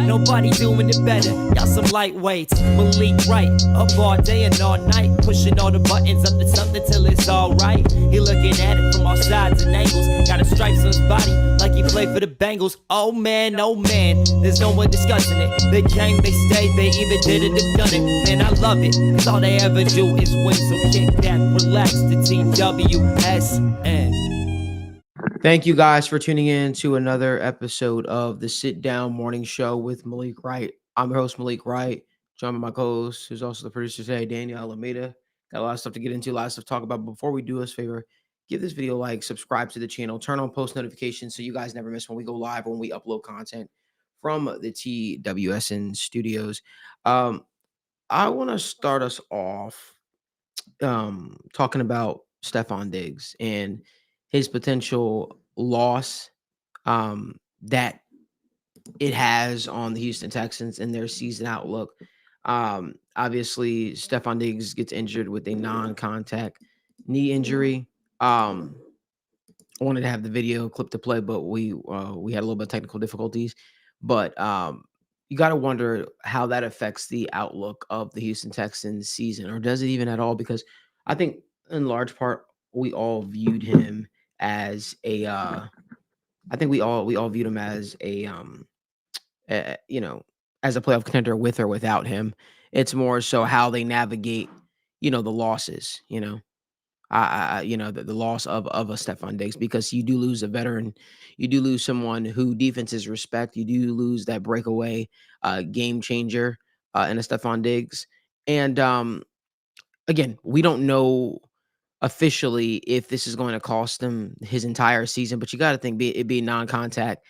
Nobody doing it better. Y'all some lightweights. Malik Wright, up all day and all night, pushing all the buttons up to something till it's alright. He looking at it from all sides and angles. Got a stripes on his body like he played for the Bengals. Oh man, there's no one discussing it. They came, they stayed, they either did it or done it. Man, I love it, cause all they ever do is win. So kick back, relax, the TWSN. Thank you guys for tuning in to another episode of the Sit Down Morning Show with Malik Wright. I'm your host, Malik Wright, joined by my co-host, who's also the producer today, Daniel Alameda. Got a lot of stuff to get into, a lot of stuff to talk about. Before we do us a favor, give this video a like, subscribe to the channel, turn on post notifications so you guys never miss when we go live, when we upload content from the TWSN studios. I want to start us off talking about Stefon Diggs and his potential loss that it has on the Houston Texans and their season outlook. Obviously, Stefon Diggs gets injured with a non-contact knee injury. I wanted to have the video clip to play, but we had a little bit of technical difficulties. But you got to wonder how that affects the outlook of the Houston Texans season, or does it even at all? Because I think in large part we all viewed him as a I think we all viewed him as a as a playoff contender with or without him. It's more so how they navigate, the losses, the loss of a Stefon Diggs, because you do lose a veteran, you do lose someone who defenses respect, you do lose that breakaway game changer in a Stefon Diggs. And again, we don't know officially if this is going to cost him his entire season, but you got to think it be non-contact.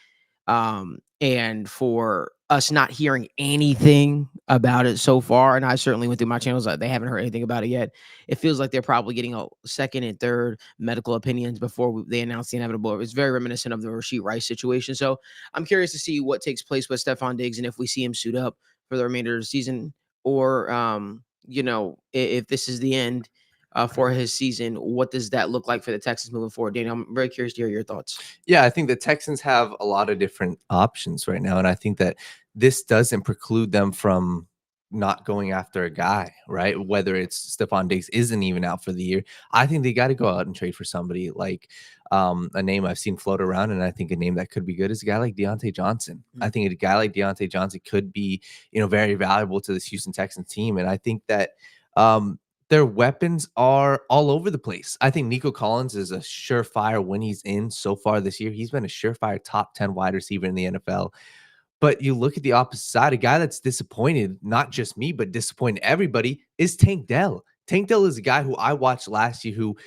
And for us not hearing anything about it so far, and I certainly went through my channels, they haven't heard anything about it yet. It feels like they're probably getting a second and third medical opinions before they announce the inevitable. It's very reminiscent of the Rashid Rice situation. So I'm curious to see what takes place with Stefon Diggs and if we see him suit up for the remainder of the season, or if this is the end for his season. What does that look like for the Texans moving forward? Daniel, I'm very curious to hear your thoughts. Yeah, I think the Texans have a lot of different options right now, and I think that this doesn't preclude them from not going after a guy, right? Whether it's Stefon Diggs isn't even out for the year. I think they got to go out and trade for somebody like a name I've seen float around, and I think a name that could be good is a guy like Deontay Johnson. I think a guy like Deontay Johnson could be, very valuable to this Houston Texans team, and I think that their weapons are all over the place. I think Nico Collins is a surefire when he's in so far this year. He's been a surefire top 10 wide receiver in the NFL. But you look at the opposite side, a guy that's disappointed, not just me, but disappointed everybody, is Tank Dell. Tank Dell is a guy who I watched last year who,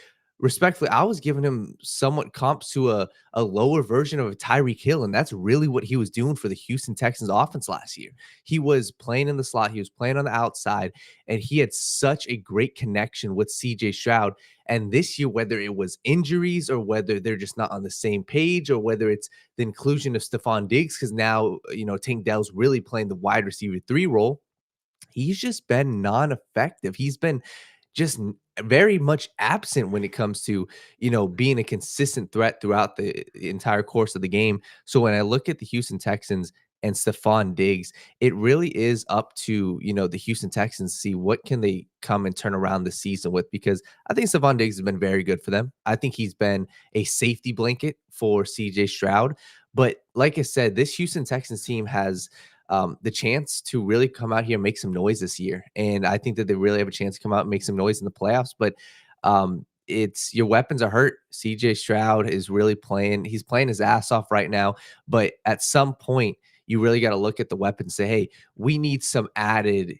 respectfully, I was giving him somewhat comps to a lower version of a Tyreek Hill, and that's really what he was doing for the Houston Texans offense last year. He was playing in the slot, he was playing on the outside, and he had such a great connection with CJ Stroud. And this year, whether it was injuries or whether they're just not on the same page or whether it's the inclusion of Stefon Diggs, because now, Tank Dell's really playing the wide receiver 3 role, he's just been non-effective. He's been just very much absent when it comes to, being a consistent threat throughout the entire course of the game. So when I look at the Houston Texans and Stefon Diggs, it really is up to, the Houston Texans to see what can they come and turn around the season with, because I think Stefon Diggs has been very good for them. I think he's been a safety blanket for CJ Stroud. But like I said, this Houston Texans team has the chance to really come out here and make some noise this year. And I think that they really have a chance to come out and make some noise in the playoffs. But it's your weapons are hurt. CJ Stroud is really playing. He's playing his ass off right now. But at some point, you really got to look at the weapons and say, hey, we need some added,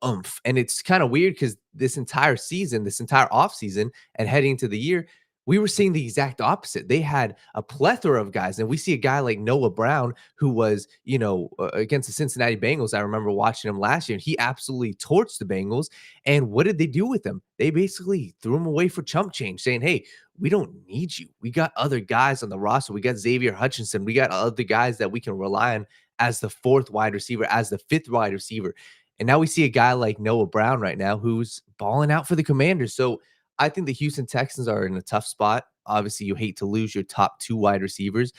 oomph. And it's kind of weird because this entire season, this entire offseason and heading into the year, we were seeing the exact opposite. They had a plethora of guys, and we see a guy like Noah Brown, who was, against the Cincinnati Bengals. I remember watching him last year, and he absolutely torched the Bengals. And what did they do with him? They basically threw him away for chump change, saying, hey, we don't need you. We got other guys on the roster. We got Xavier Hutchinson. We got other guys that we can rely on as the 4th wide receiver, as the 5th wide receiver. And now we see a guy like Noah Brown right now who's balling out for the Commanders. So I think the Houston Texans are in a tough spot. Obviously, you hate to lose your top 2 wide receivers,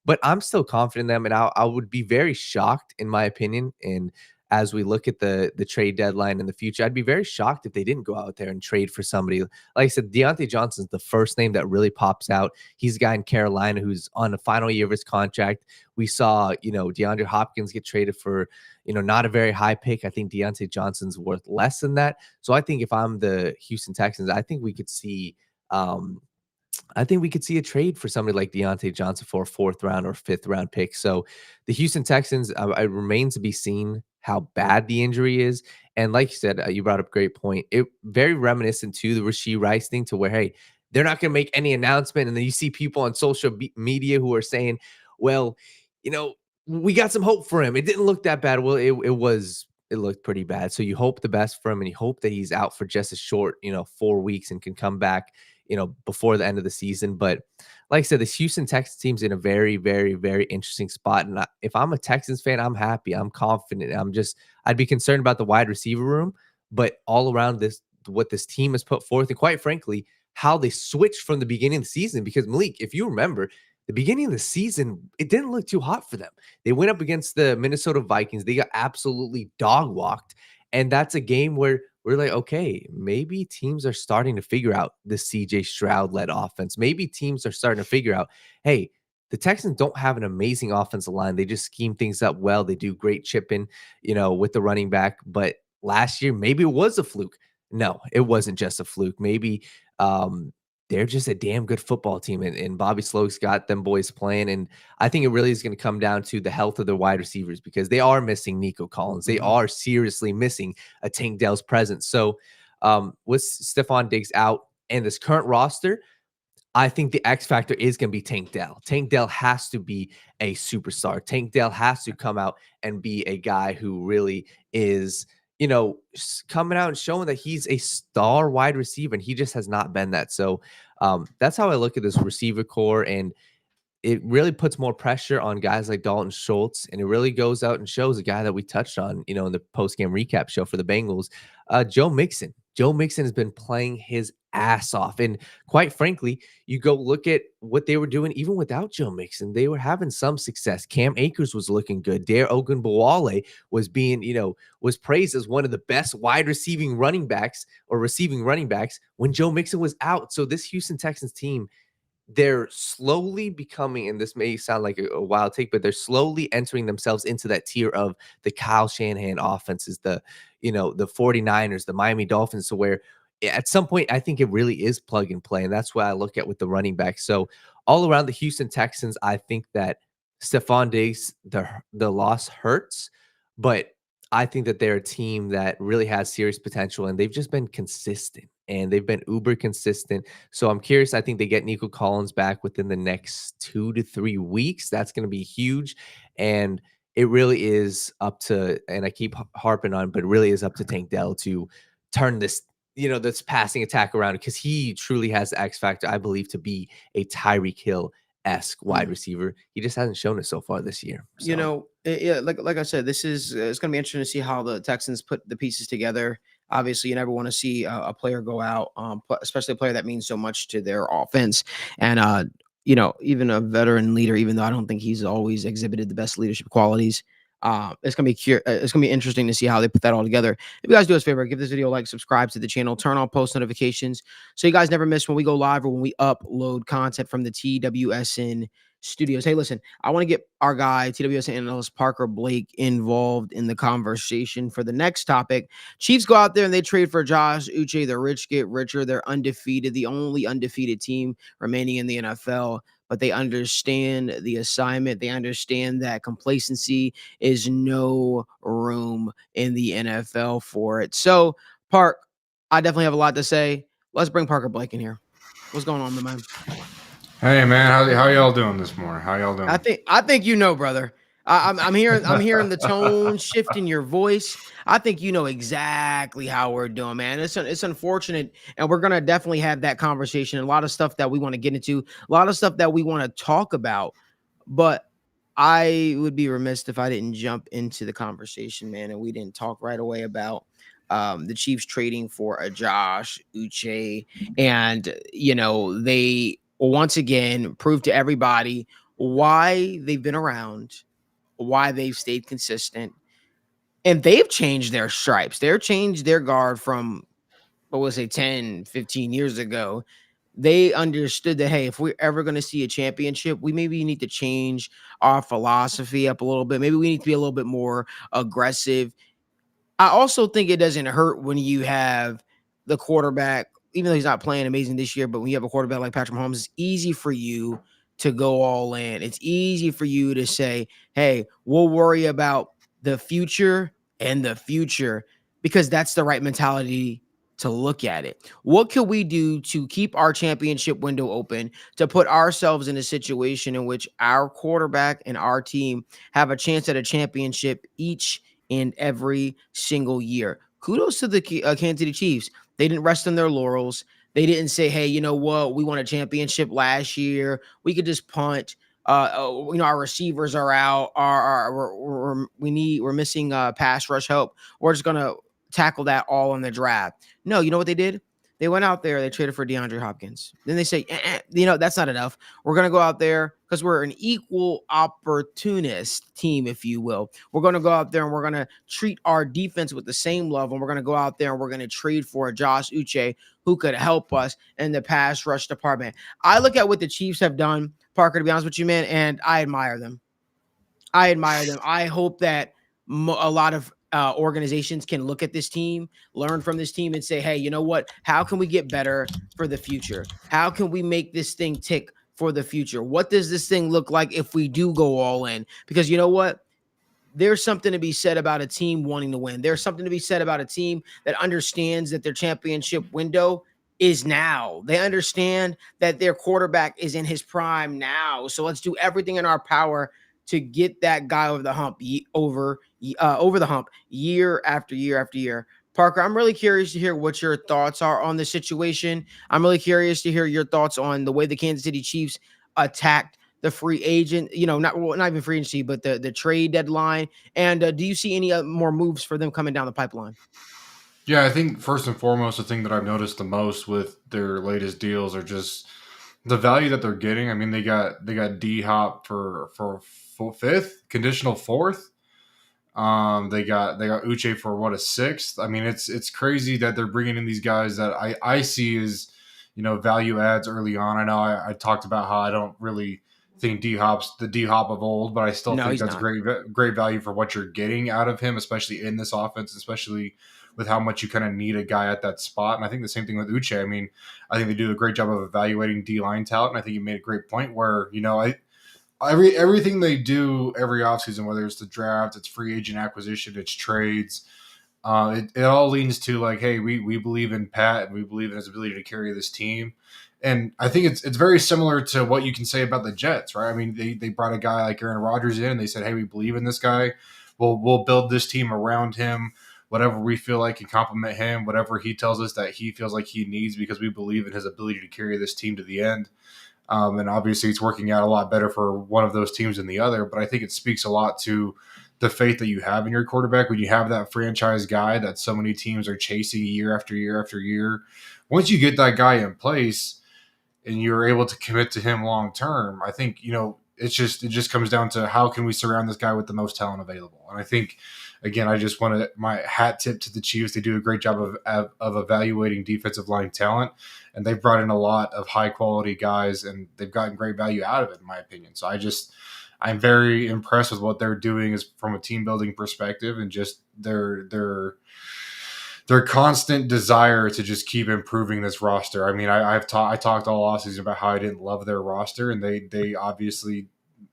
but I'm still confident in them, and I would be very shocked, in my opinion, and as we look at the trade deadline in the future, I'd be very shocked if they didn't go out there and trade for somebody. Like I said, Deontay Johnson's the first name that really pops out. He's a guy in Carolina who's on the final year of his contract. We saw, DeAndre Hopkins get traded for, not a very high pick. I think Deontay Johnson's worth less than that. So I think if I'm the Houston Texans, I think we could see a trade for somebody like Deontay Johnson for a 4th round or 5th round pick. So the Houston Texans, it remains to be seen how bad the injury is. And like you said, you brought up a great point. It very reminiscent to the Rashee Rice thing, to where, hey, they're not going to make any announcement. And then you see people on social media who are saying, well, we got some hope for him. It didn't look that bad. Well, it looked pretty bad. So you hope the best for him, and you hope that he's out for just a short, 4 weeks and can come back, before the end of the season. But like I said, this Houston Texans team's in a very, very, very interesting spot. And if I'm a Texans fan, I'm happy. I'm confident. I'd be concerned about the wide receiver room, but all around what this team has put forth, and quite frankly, how they switched from the beginning of the season. Because Malik, if you remember, the beginning of the season, it didn't look too hot for them. They went up against the Minnesota Vikings. They got absolutely dog walked. And that's a game where we're like, okay, maybe teams are starting to figure out the CJ Stroud-led offense. Maybe teams are starting to figure out, hey, the Texans don't have an amazing offensive line. They just scheme things up well. They do great chipping, with the running back. But last year, maybe it was a fluke. No, it wasn't just a fluke. Maybe they're just a damn good football team, and Bobby Slowick's got them boys playing. And I think it really is going to come down to the health of their wide receivers, because they are missing Nico Collins. They are seriously missing a Tank Dell's presence. So with Stephon Diggs out and this current roster, I think the X factor is going to be Tank Dell. Tank Dell has to be a superstar. Tank Dell has to come out and be a guy who really is, coming out and showing that he's a star wide receiver, and he just has not been that. So that's how I look at this receiver core, and it really puts more pressure on guys like Dalton Schultz, and it really goes out and shows a guy that we touched on, in the post-game recap show for the Bengals, Joe Mixon. Joe Mixon has been playing his ass off. And quite frankly, you go look at what they were doing even without Joe Mixon. They were having some success. Cam Akers was looking good. Dare Ogunbowale was being, was praised as one of the best wide receiving running backs when Joe Mixon was out. So this Houston Texans team, they're slowly becoming, and this may sound like a wild take, but they're slowly entering themselves into that tier of the Kyle Shanahan offenses, the 49ers, the Miami Dolphins, to where at some point, I think it really is plug and play. And that's what I look at with the running back. So all around the Houston Texans, I think that Stephon Diggs, the loss hurts, but I think that they're a team that really has serious potential, and they've just been consistent, and they've been uber consistent. So I'm curious. I think they get Nico Collins back within the next 2 to 3 weeks. That's going to be huge. And it really is up to, and I keep harping on, but it really is up to Tank Dell to turn this, this passing attack around, because he truly has the X factor, I believe, to be a Tyreek Hill-esque wide receiver. He just hasn't shown it so far this year. So. Yeah, like I said, this is it's going to be interesting to see how the Texans put the pieces together. Obviously, you never want to see a player go out, especially a player that means so much to their offense. And even a veteran leader, even though I don't think he's always exhibited the best leadership qualities. It's gonna be interesting to see how they put that all together. If you guys do us a favor, give this video a like, subscribe to the channel, turn on post notifications so you guys never miss when we go live or when we upload content from the TWSN studios. Hey, listen, I want to get our guy, TWSN analyst Parker Blake, involved in the conversation for the next topic. Chiefs go out there and they trade for Josh Uche. The rich get richer. They're undefeated, the only undefeated team remaining in the NFL. But they understand the assignment. They understand that complacency is no room in the NFL for it. So, Park, I definitely have a lot to say. Let's bring Parker Blake in here. What's going on, my man? Hey, man, how y'all doing this morning? How y'all doing? I think brother. I'm hearing the tone shift in your voice. I think you know exactly how we're doing, man. It's unfortunate, and we're gonna definitely have that conversation. A lot of stuff that we want to get into, a lot of stuff that we want to talk about. But I would be remiss if I didn't jump into the conversation, man, and we didn't talk right away about the Chiefs trading for a Josh Uche, and they once again proved to everybody why they've been around, why they've stayed consistent, and they've changed their stripes. They've changed their guard from, what was it, 10, 15 years ago. They understood that, hey, if we're ever going to see a championship, we maybe need to change our philosophy up a little bit. Maybe we need to be a little bit more aggressive. I also think it doesn't hurt when you have the quarterback, even though he's not playing amazing this year, but when you have a quarterback like Patrick Mahomes, it's easy for you to go all in. It's easy for you to say, hey, we'll worry about the future and the future, because that's the right mentality to look at it. What can we do to keep our championship window open, to put ourselves in a situation in which our quarterback and our team have a chance at a championship each and every single year? Kudos to the Kansas City Chiefs. They didn't rest on their laurels. They didn't say, hey, you know what? We won a championship last year. We could just punt. Our receivers are out. We're missing pass rush help. We're just gonna tackle that all in the draft. No, you know what they did? They went out there. They traded for DeAndre Hopkins. Then they say, that's not enough. We're gonna go out there because we're an equal opportunist team, if you will. We're gonna go out there and we're gonna treat our defense with the same love, and we're gonna go out there and we're gonna trade for Josh Uche, who could help us in the pass rush department. I look at what the Chiefs have done, Parker, to be honest with you, man, and I admire them. I hope that a lot of organizations can look at this team, learn from this team, and say, hey, you know what? How can we get better for the future? How can we make this thing tick for the future? What does this thing look like if we do go all in? Because you know what? There's something to be said about a team wanting to win. There's something to be said about a team that understands that their championship window is now. They understand that their quarterback is in his prime now. So let's do everything in our power to get that guy over the hump, over the hump year after year after year. Parker, I'm really curious to hear what your thoughts are on the situation. I'm really curious to hear your thoughts on the way the Kansas City Chiefs attacked the free agent, not even free agency, but the trade deadline. And do you see any more moves for them coming down the pipeline? Yeah, I think first and foremost, the thing that I've noticed the most with their latest deals are just the value that they're getting. I mean, they got D Hop for fifth, conditional fourth. They got Uche for what, a sixth. I mean, it's crazy that they're bringing in these guys that I see as value adds early on. I know I talked about how I don't really think D Hop's the D Hop of old, but I still think that's great value for what you're getting out of him, especially in this offense, especially with how much you kind of need a guy at that spot. And I think the same thing with Uche. I mean, I think they do a great job of evaluating D-line talent. And I think you made a great point where, everything they do every offseason, whether it's the draft, it's free agent acquisition, it's trades, it all leans to like, hey, we believe in Pat and we believe in his ability to carry this team. And I think it's very similar to what you can say about the Jets, right? I mean, they brought a guy like Aaron Rodgers in and they said, hey, we believe in this guy. We'll build this team around him. Whatever we feel like can complement him, whatever he tells us that he feels like he needs, because we believe in his ability to carry this team to the end. And obviously it's working out a lot better for one of those teams than the other. But I think it speaks a lot to the faith that you have in your quarterback when you have that franchise guy that so many teams are chasing year after year after year. Once you get that guy in place and you're able to commit to him long term, I think, it just comes down to how can we surround this guy with the most talent available. And I think, again, I just want my hat tip to the Chiefs. They do a great job of evaluating defensive line talent, and they've brought in a lot of high quality guys, and they've gotten great value out of it, in my opinion. So I'm very impressed with what they're doing is from a team building perspective, and just their constant desire to just keep improving this roster. I mean, I talked all offseason about how I didn't love their roster, and they obviously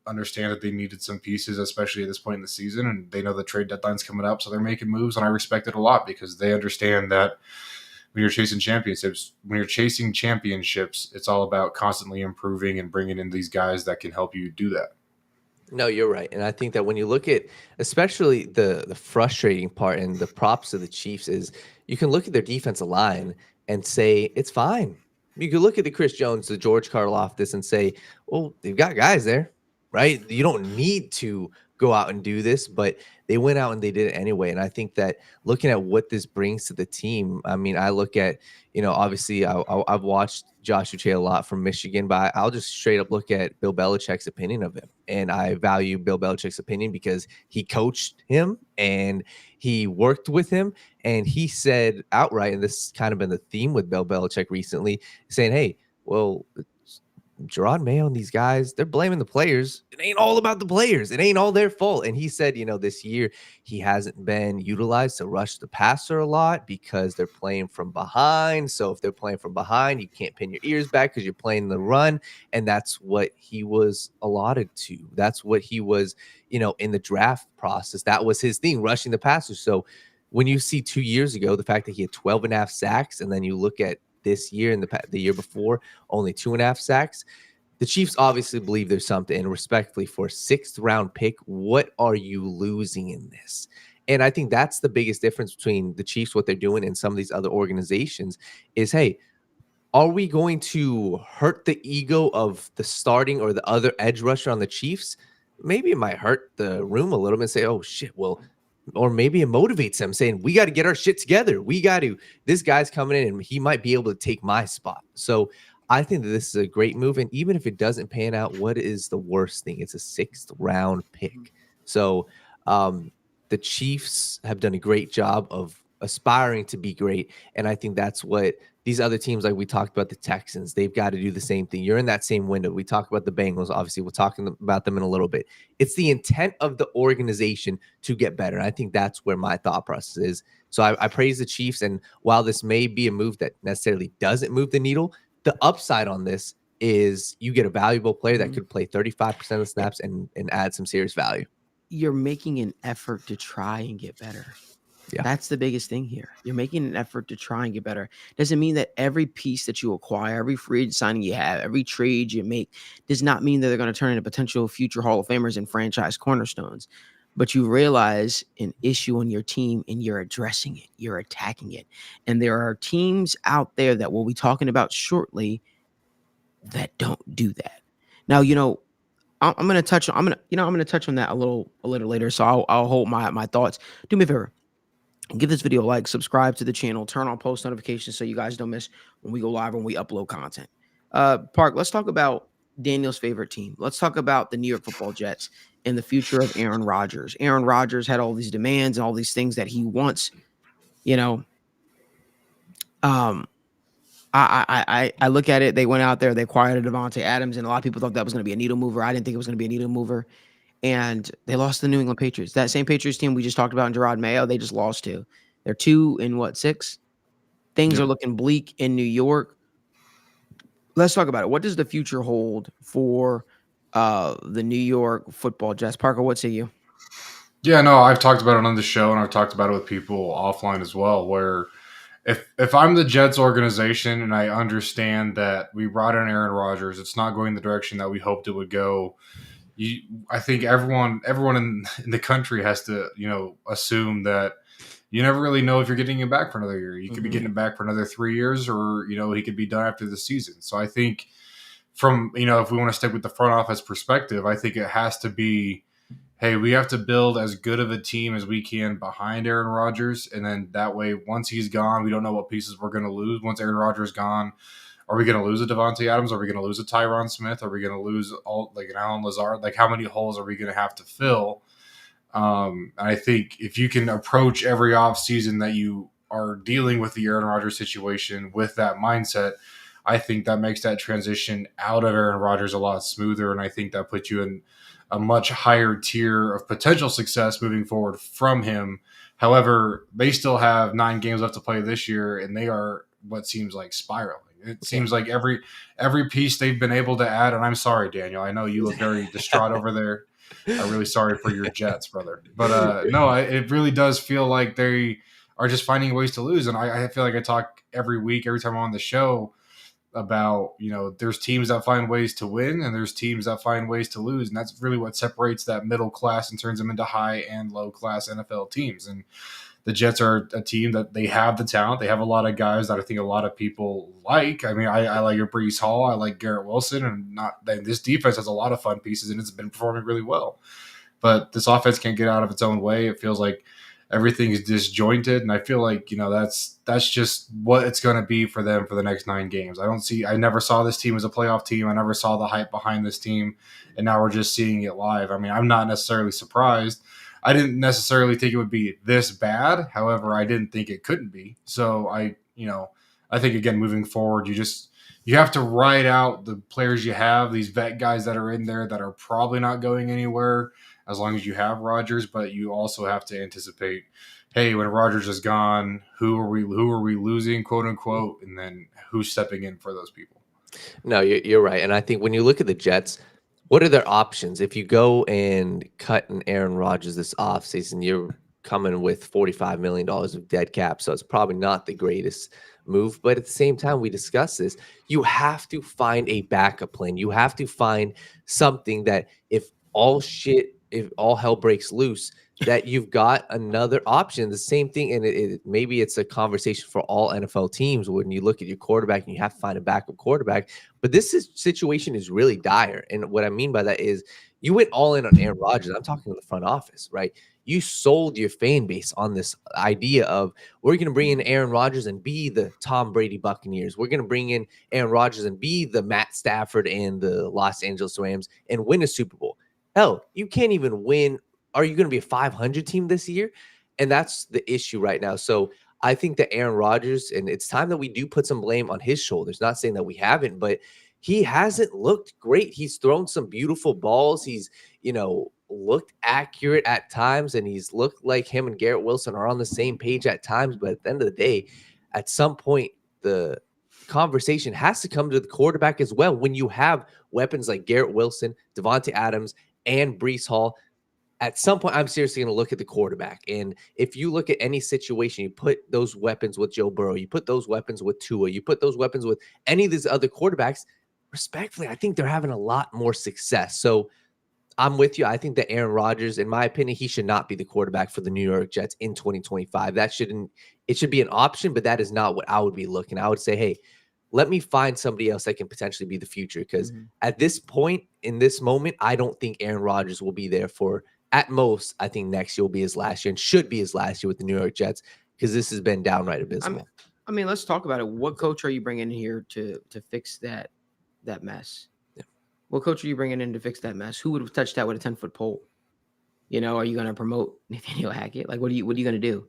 understand that they needed some pieces, especially at this point in the season, and they know the trade deadline's coming up, so they're making moves, and I respect it a lot because they understand that when you're chasing championships, it's all about constantly improving and bringing in these guys that can help you do that. No, you're right. And I think that when you look at especially the frustrating part and the props of the Chiefs is you can look at their defensive line and say, it's fine. You can look at the Chris Jones, the George Karlaftis and say, well, they've got guys there, right? You don't need to go out and do this, but they went out and they did it anyway. And I think that looking at what this brings to the team, I mean, I look at, obviously I've watched Josh Uche a lot from Michigan, but I'll just straight up look at Bill Belichick's opinion of him. And I value Bill Belichick's opinion because he coached him and he worked with him. And he said outright, and this has kind of been the theme with Bill Belichick recently, saying, hey, well, Gerard Mayo and these guys, they're blaming the players. It ain't all about the players. It ain't all their fault. And he said, this year he hasn't been utilized to rush the passer a lot because they're playing from behind. So if they're playing from behind, you can't pin your ears back because you're playing the run. And that's what he was allotted to. That's what he was, in the draft process. That was his thing, rushing the passer. So when you see 2 years ago, the fact that he had 12 and a half sacks, and then you look at this year and the year before, only 2.5 sacks. The Chiefs obviously believe there's something, and respectfully, for a 6th round pick, what are you losing in this? And I think that's the biggest difference between the Chiefs, what they're doing, and some of these other organizations is, hey, are we going to hurt the ego of the starting or the other edge rusher on the Chiefs? Maybe it might hurt the room a little bit and say, oh, shit, well, or maybe it motivates them saying, we got to get our shit together. This guy's coming in and he might be able to take my spot. So I think that this is a great move. And even if it doesn't pan out, what is the worst thing? It's a 6th round pick. So the Chiefs have done a great job of aspiring to be great. And I think that's what these other teams, like we talked about the Texans, they've got to do the same thing. You're in that same window. We talk about the Bengals. Obviously, we'll talk about them in a little bit. It's the intent of the organization to get better. And I think that's where my thought process is. So I praise the Chiefs. And while this may be a move that necessarily doesn't move the needle, the upside on this is you get a valuable player that could play 35% of the snaps and add some serious value. You're making an effort to try and get better. Yeah. That's the biggest thing here. You're making an effort to try and get better. Doesn't mean that every piece that you acquire, every free agent signing you have, every trade you make does not mean that they're going to turn into potential future Hall of Famers and franchise cornerstones. But you realize an issue on your team and you're addressing it. You're attacking it. And there are teams out there that we'll be talking about shortly that don't do that. Now, I'm going to touch on that a little later. So I'll hold my thoughts. Do me a favor. Give this video a like, subscribe to the channel, turn on post notifications so you guys don't miss when we go live, when we upload content. Park, let's talk about Daniel's favorite team. Let's talk about the New York Football Jets and the future of Aaron Rodgers. Aaron Rodgers had all these demands and all these things that he wants. I look at it. They went out there, they acquired Devontae Adams, and a lot of people thought that was going to be a needle mover. I didn't think it was going to be a needle mover. And they lost to the New England Patriots. That same Patriots team we just talked about in Gerard Mayo, they just lost to. They're 2-6. Things are looking bleak in New York. Let's talk about it. What does the future hold for the New York Football Jets? Parker, what say you? Yeah, no, I've talked about it on the show, and I've talked about it with people offline as well, where if I'm the Jets organization and I understand that we brought in Aaron Rodgers, it's not going the direction that we hoped it would go. I think everyone in the country has to, assume that you never really know if you're getting him back for another year. You could be getting him back for another 3 years, or, he could be done after the season. So I think from, if we want to stick with the front office perspective, I think it has to be, hey, we have to build as good of a team as we can behind Aaron Rodgers. And then that way, once he's gone, we don't know what pieces we're going to lose. Once Aaron Rodgers is gone, are we going to lose a Devontae Adams? Are we going to lose a Tyron Smith? Are we going to lose an Alan Lazard? Like, how many holes are we going to have to fill? I think if you can approach every offseason that you are dealing with the Aaron Rodgers situation with that mindset, I think that makes that transition out of Aaron Rodgers a lot smoother. And I think that puts you in a much higher tier of potential success moving forward from him. However, they still have 9 games left to play this year, and they are what seems like spiraling. It seems like every piece they've been able to add, and I'm sorry, Daniel, I know you look very distraught over there. I'm really sorry for your Jets, brother. But no, it really does feel like they are just finding ways to lose. And I feel like I talk every week, every time I'm on the show about, there's teams that find ways to win and there's teams that find ways to lose. And that's really what separates that middle class and turns them into high and low class NFL teams. And the Jets are a team that they have the talent. They have a lot of guys that I think a lot of people like. I mean, I like your Breece Hall. I like Garrett Wilson. And this defense has a lot of fun pieces, and it's been performing really well. but this offense can't get out of its own way. It feels like everything is disjointed, and I feel like that's just what it's going to be for them for the next 9 games. I never saw this team as a playoff team. I never saw the hype behind this team, and now we're just seeing it live. I mean, I'm not necessarily surprised. I didn't necessarily think it would be this bad. However, I didn't think it couldn't be. So I think again, moving forward, you have to ride out the players you have, these vet guys that are in there that are probably not going anywhere as long as you have Rodgers, but you also have to anticipate, hey, when Rodgers is gone, who are we losing, quote unquote, and then who's stepping in for those people. No, you're right. And I think when you look at the Jets, what are their options? If you go and cut an Aaron Rodgers this offseason, you're coming with $45 million of dead cap. So it's probably not the greatest move. But at the same time, we discuss this. You have to find a backup plan. You have to find something that if all hell breaks loose, that you've got another option. The same thing, and maybe it's a conversation for all NFL teams when you look at your quarterback and you have to find a backup quarterback. But situation is really dire. And what I mean by that is you went all in on Aaron Rodgers. I'm talking to the front office, right? You sold your fan base on this idea of we're going to bring in Aaron Rodgers and be the Tom Brady Buccaneers. We're going to bring in Aaron Rodgers and be the Matt Stafford and the Los Angeles Rams and win a Super Bowl. Hell, you can't even win. Are you going to be a 500 team this year? And that's the issue right now. So I think that Aaron Rodgers, and it's time that we do put some blame on his shoulders. Not saying that we haven't, but he hasn't looked great. He's thrown some beautiful balls. He's, looked accurate at times, and he's looked like him and Garrett Wilson are on the same page at times. But at the end of the day, at some point, the conversation has to come to the quarterback as well. When you have weapons like Garrett Wilson, Devontae Adams, and Breece Hall, at some point, I'm seriously going to look at the quarterback. And if you look at any situation, you put those weapons with Joe Burrow, you put those weapons with Tua, you put those weapons with any of these other quarterbacks, respectfully, I think they're having a lot more success. So I'm with you. I think that Aaron Rodgers, in my opinion, he should not be the quarterback for the New York Jets in 2025. It should be an option, but that is not what I would be looking. I would say, hey, let me find somebody else that can potentially be the future. Because at this point, in this moment, I don't think Aaron Rodgers will be there for, at most, I think next year will be his last year and should be his last year with the New York Jets, because this has been downright abysmal. I mean, let's talk about it. What coach are you bringing in here to fix that mess? Yeah. What coach are you bringing in to fix that mess? Who would have touched that with a 10-foot pole? Are you going to promote Nathaniel Hackett? Like, what are you going to do?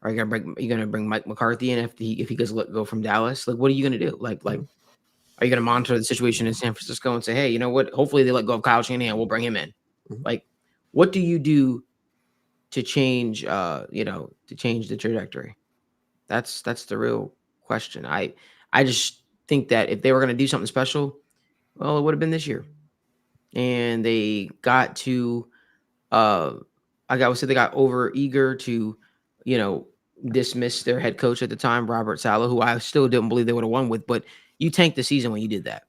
Are you going to bring Mike McCarthy in if he goes go from Dallas? Like, what are you going to do? Like, are you going to monitor the situation in San Francisco and say, hey, you know what? Hopefully they let go of Kyle Shanahan. We'll bring him in. Like, what do you do to change, to change the trajectory? That's the real question. I just think that if they were going to do something special, well, it would have been this year. And they got to, they got over eager to, dismiss their head coach at the time, Robert Saleh, who I still didn't believe they would have won with. But you tanked the season when you did that.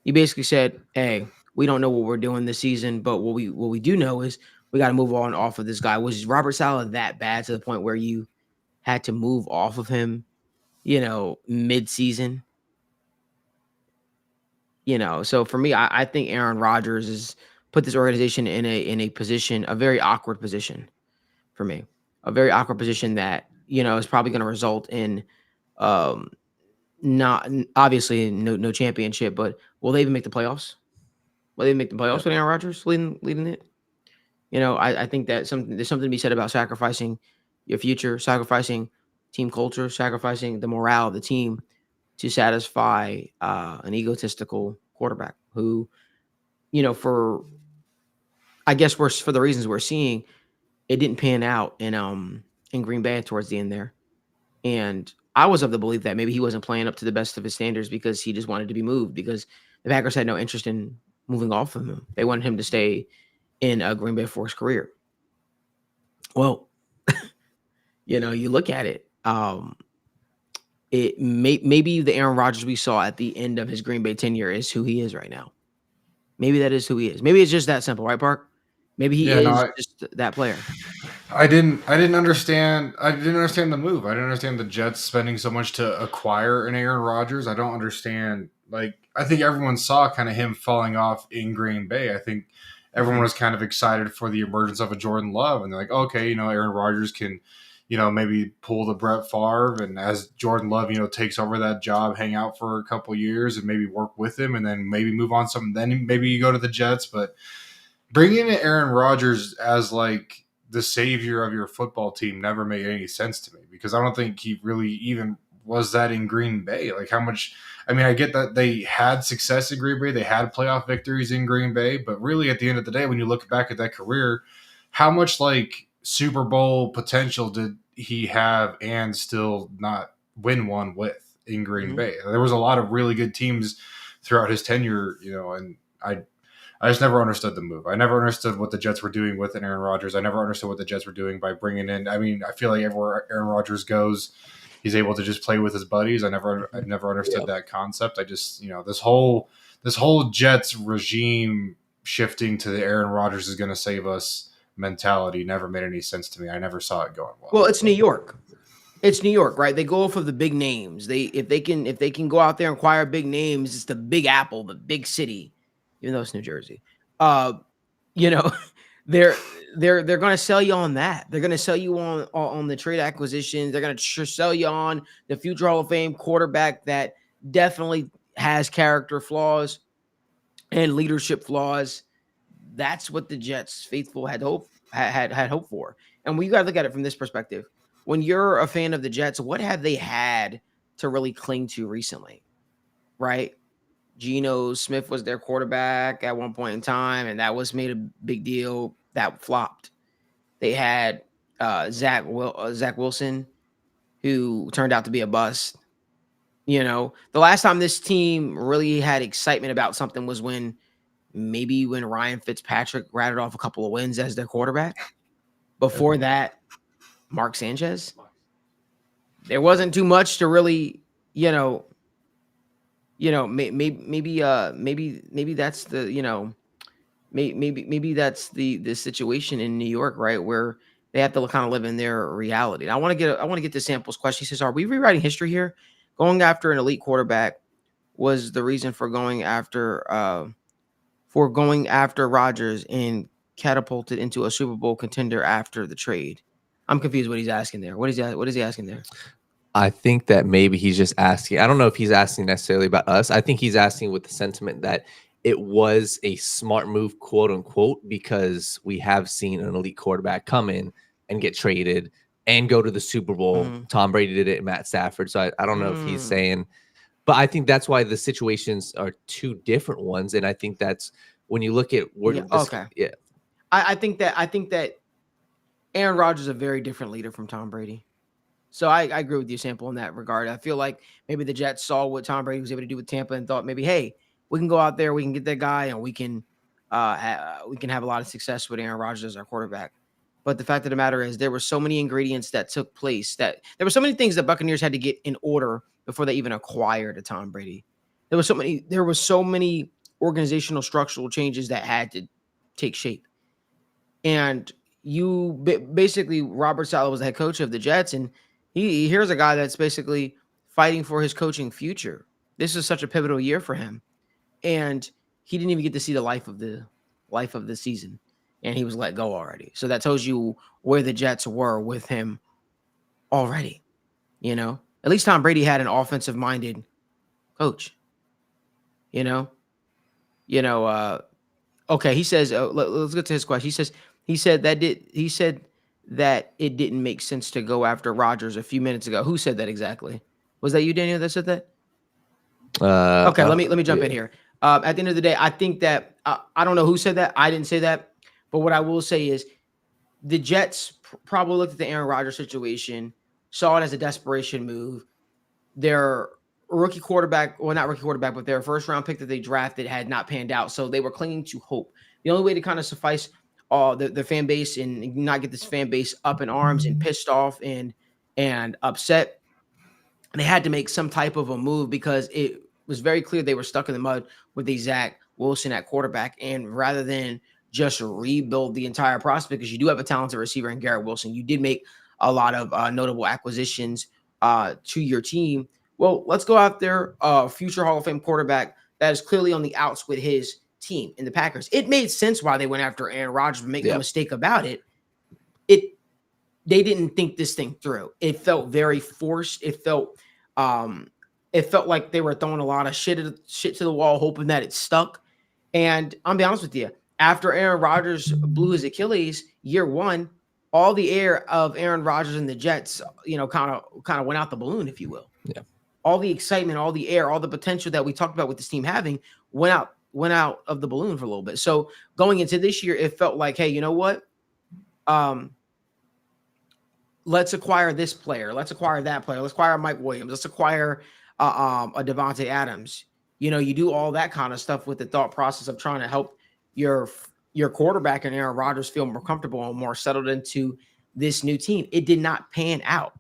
You basically said, hey, we don't know what we're doing this season, but what we do know is we got to move on off of this guy. Was Robert Saleh that bad to the point where you had to move off of him, mid-season? So for me, I think Aaron Rodgers has put this organization in a position, a very awkward position for me. A very awkward position that, is probably going to result in not obviously no championship, but will they even make the playoffs? Will they make the playoffs with Aaron Rodgers leading it? I think that there's something to be said about sacrificing your future, sacrificing team culture, sacrificing the morale of the team to satisfy an egotistical quarterback who, for the reasons we're seeing, it didn't pan out in Green Bay towards the end there. And I was of the belief that maybe he wasn't playing up to the best of his standards because he just wanted to be moved, because the Packers had no interest in moving off of him. They wanted him to stay in Green Bay for his career. Well, you look at it, maybe the Aaron Rodgers we saw at the end of his Green Bay tenure is who he is right now. Maybe that is who he is. Maybe it's just that simple, right, Park? Maybe he is just that player. I didn't understand the move. I didn't understand the Jets spending so much to acquire an Aaron Rodgers. I don't understand. Like, I think everyone saw kind of him falling off in Green Bay. I think everyone was kind of excited for the emergence of a Jordan Love, and they're like, okay, Aaron Rodgers can, maybe pull the Brett Favre, and as Jordan Love, takes over that job, hang out for a couple years and maybe work with him, and then maybe move on something. Then maybe you go to the Jets, but bringing in Aaron Rodgers as like the savior of your football team never made any sense to me, because I don't think he really even was that in Green Bay. Like how much, I get that they had success in Green Bay, they had playoff victories in Green Bay, but really at the end of the day, when you look back at that career, how much like Super Bowl potential did he have and still not win one with in Green Bay? There was a lot of really good teams throughout his tenure, and I just never understood the move. I never understood what the Jets were doing with Aaron Rodgers. I never understood what the Jets were doing by bringing in. I feel like everywhere Aaron Rodgers goes, he's able to just play with his buddies. I've never understood that concept. I just, this whole Jets regime shifting to the Aaron Rodgers is going to save us mentality never made any sense to me. I never saw it going well. Well, it's New York. It's New York, right? They go off of the big names. If they can go out there and acquire big names, it's the Big Apple, the big city. Even though it's New Jersey, they're going to sell you on that. They're going to sell you on the trade acquisitions. They're going to sell you on the future Hall of Fame quarterback that definitely has character flaws and leadership flaws. That's what the Jets faithful had hope for. And we got to look at it from this perspective. When you're a fan of the Jets, what have they had to really cling to recently, right? Geno Smith was their quarterback at one point in time, and that was made a big deal. That flopped. They had Zach Wilson, who turned out to be a bust. The last time this team really had excitement about something was when Ryan Fitzpatrick rattled off a couple of wins as their quarterback. Before that, Mark Sanchez. There wasn't too much to really, maybe that's the, maybe that's the situation in New York, right, where they have to kind of live in their reality. And I want to get to Sample's question. He says, "Are we rewriting history here? Going after an elite quarterback was the reason for going after Rodgers and catapulted into a Super Bowl contender after the trade." I'm confused what he's asking there. What is he asking there? I think that maybe he's just asking. I don't know if he's asking necessarily about us. I think he's asking with the sentiment that it was a smart move, quote unquote, because we have seen an elite quarterback come in and get traded and go to the Super Bowl. Tom Brady did it, Matt Stafford. So I don't know if he's saying, but I think that's why the situations are two different ones. And I think that's when you look at I think that Aaron Rodgers is a very different leader from Tom Brady. So I agree with you, Sample, in that regard. I feel like maybe the Jets saw what Tom Brady was able to do with Tampa and thought maybe, hey, we can go out there, we can get that guy, and we can have a lot of success with Aaron Rodgers as our quarterback. But the fact of the matter is there were so many ingredients that took place, that there were so many things that Buccaneers had to get in order before they even acquired a Tom Brady. There were so many organizational structural changes that had to take shape. And basically Robert Saleh was the head coach of the Jets, and here's a guy that's basically fighting for his coaching future. This is such a pivotal year for him, and he didn't even get to see the life of the season, and he was let go already. So that tells you where the Jets were with him already. At least Tom Brady had an offensive-minded coach. Okay. He says, let's get to his question. He said that it didn't make sense to go after Rodgers a few minutes ago. Who said that exactly? Was that you, Daniel, that said that? Okay, let me jump in here. At the end of the day, I think that I don't know who said that. I didn't say that. But what I will say is the Jets probably looked at the Aaron Rodgers situation, saw it as a desperation move. Their rookie quarterback, well, not rookie quarterback, but their first round pick that they drafted had not panned out. So they were clinging to hope. The only way to kind of suffice the fan base and not get this fan base up in arms and pissed off and upset, they had to make some type of a move because it was very clear they were stuck in the mud with a Zach Wilson at quarterback. And rather than just rebuild the entire prospect, because you do have a talented receiver in Garrett Wilson, you did make a lot of notable acquisitions to your team. Well, let's go out there, future Hall of Fame quarterback that is clearly on the outs with his team in the Packers. It made sense why they went after Aaron Rodgers, but make no Yep. mistake about it. They didn't think this thing through. It felt very forced. It felt like they were throwing a lot of shit to the wall, hoping that it stuck. And I'm be honest with you, after Aaron Rodgers blew his Achilles year one, all the air of Aaron Rodgers and the Jets, kind of went out the balloon, if you will. Yeah. All the excitement, all the air, all the potential that we talked about with this team having went out of the balloon for a little bit. So going into this year, it felt like, hey, you know what? Let's acquire this player. Let's acquire that player. Let's acquire Mike Williams. Let's acquire a Devontae Adams. You do all that kind of stuff with the thought process of trying to help your quarterback and Aaron Rodgers feel more comfortable and more settled into this new team. It did not pan out.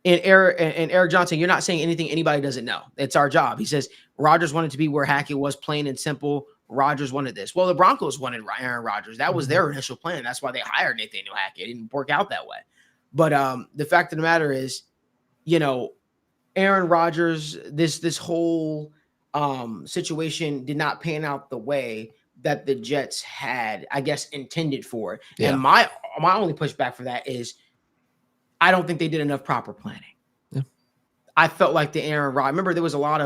And Eric Johnson, you're not saying anything anybody doesn't know. It's our job. He says Rodgers wanted to be where Hackett was, plain and simple. Rodgers wanted this. Well, the Broncos wanted Aaron Rodgers. That was their initial plan. That's why they hired Nathaniel Hackett. It didn't work out that way. But the fact of the matter is, Aaron Rodgers, this whole situation did not pan out the way that the Jets had, I guess, intended for it. Yeah. And my only pushback for that is I don't think they did enough proper planning. Yeah. I felt like the Aaron Rodgers. Remember, there was a lot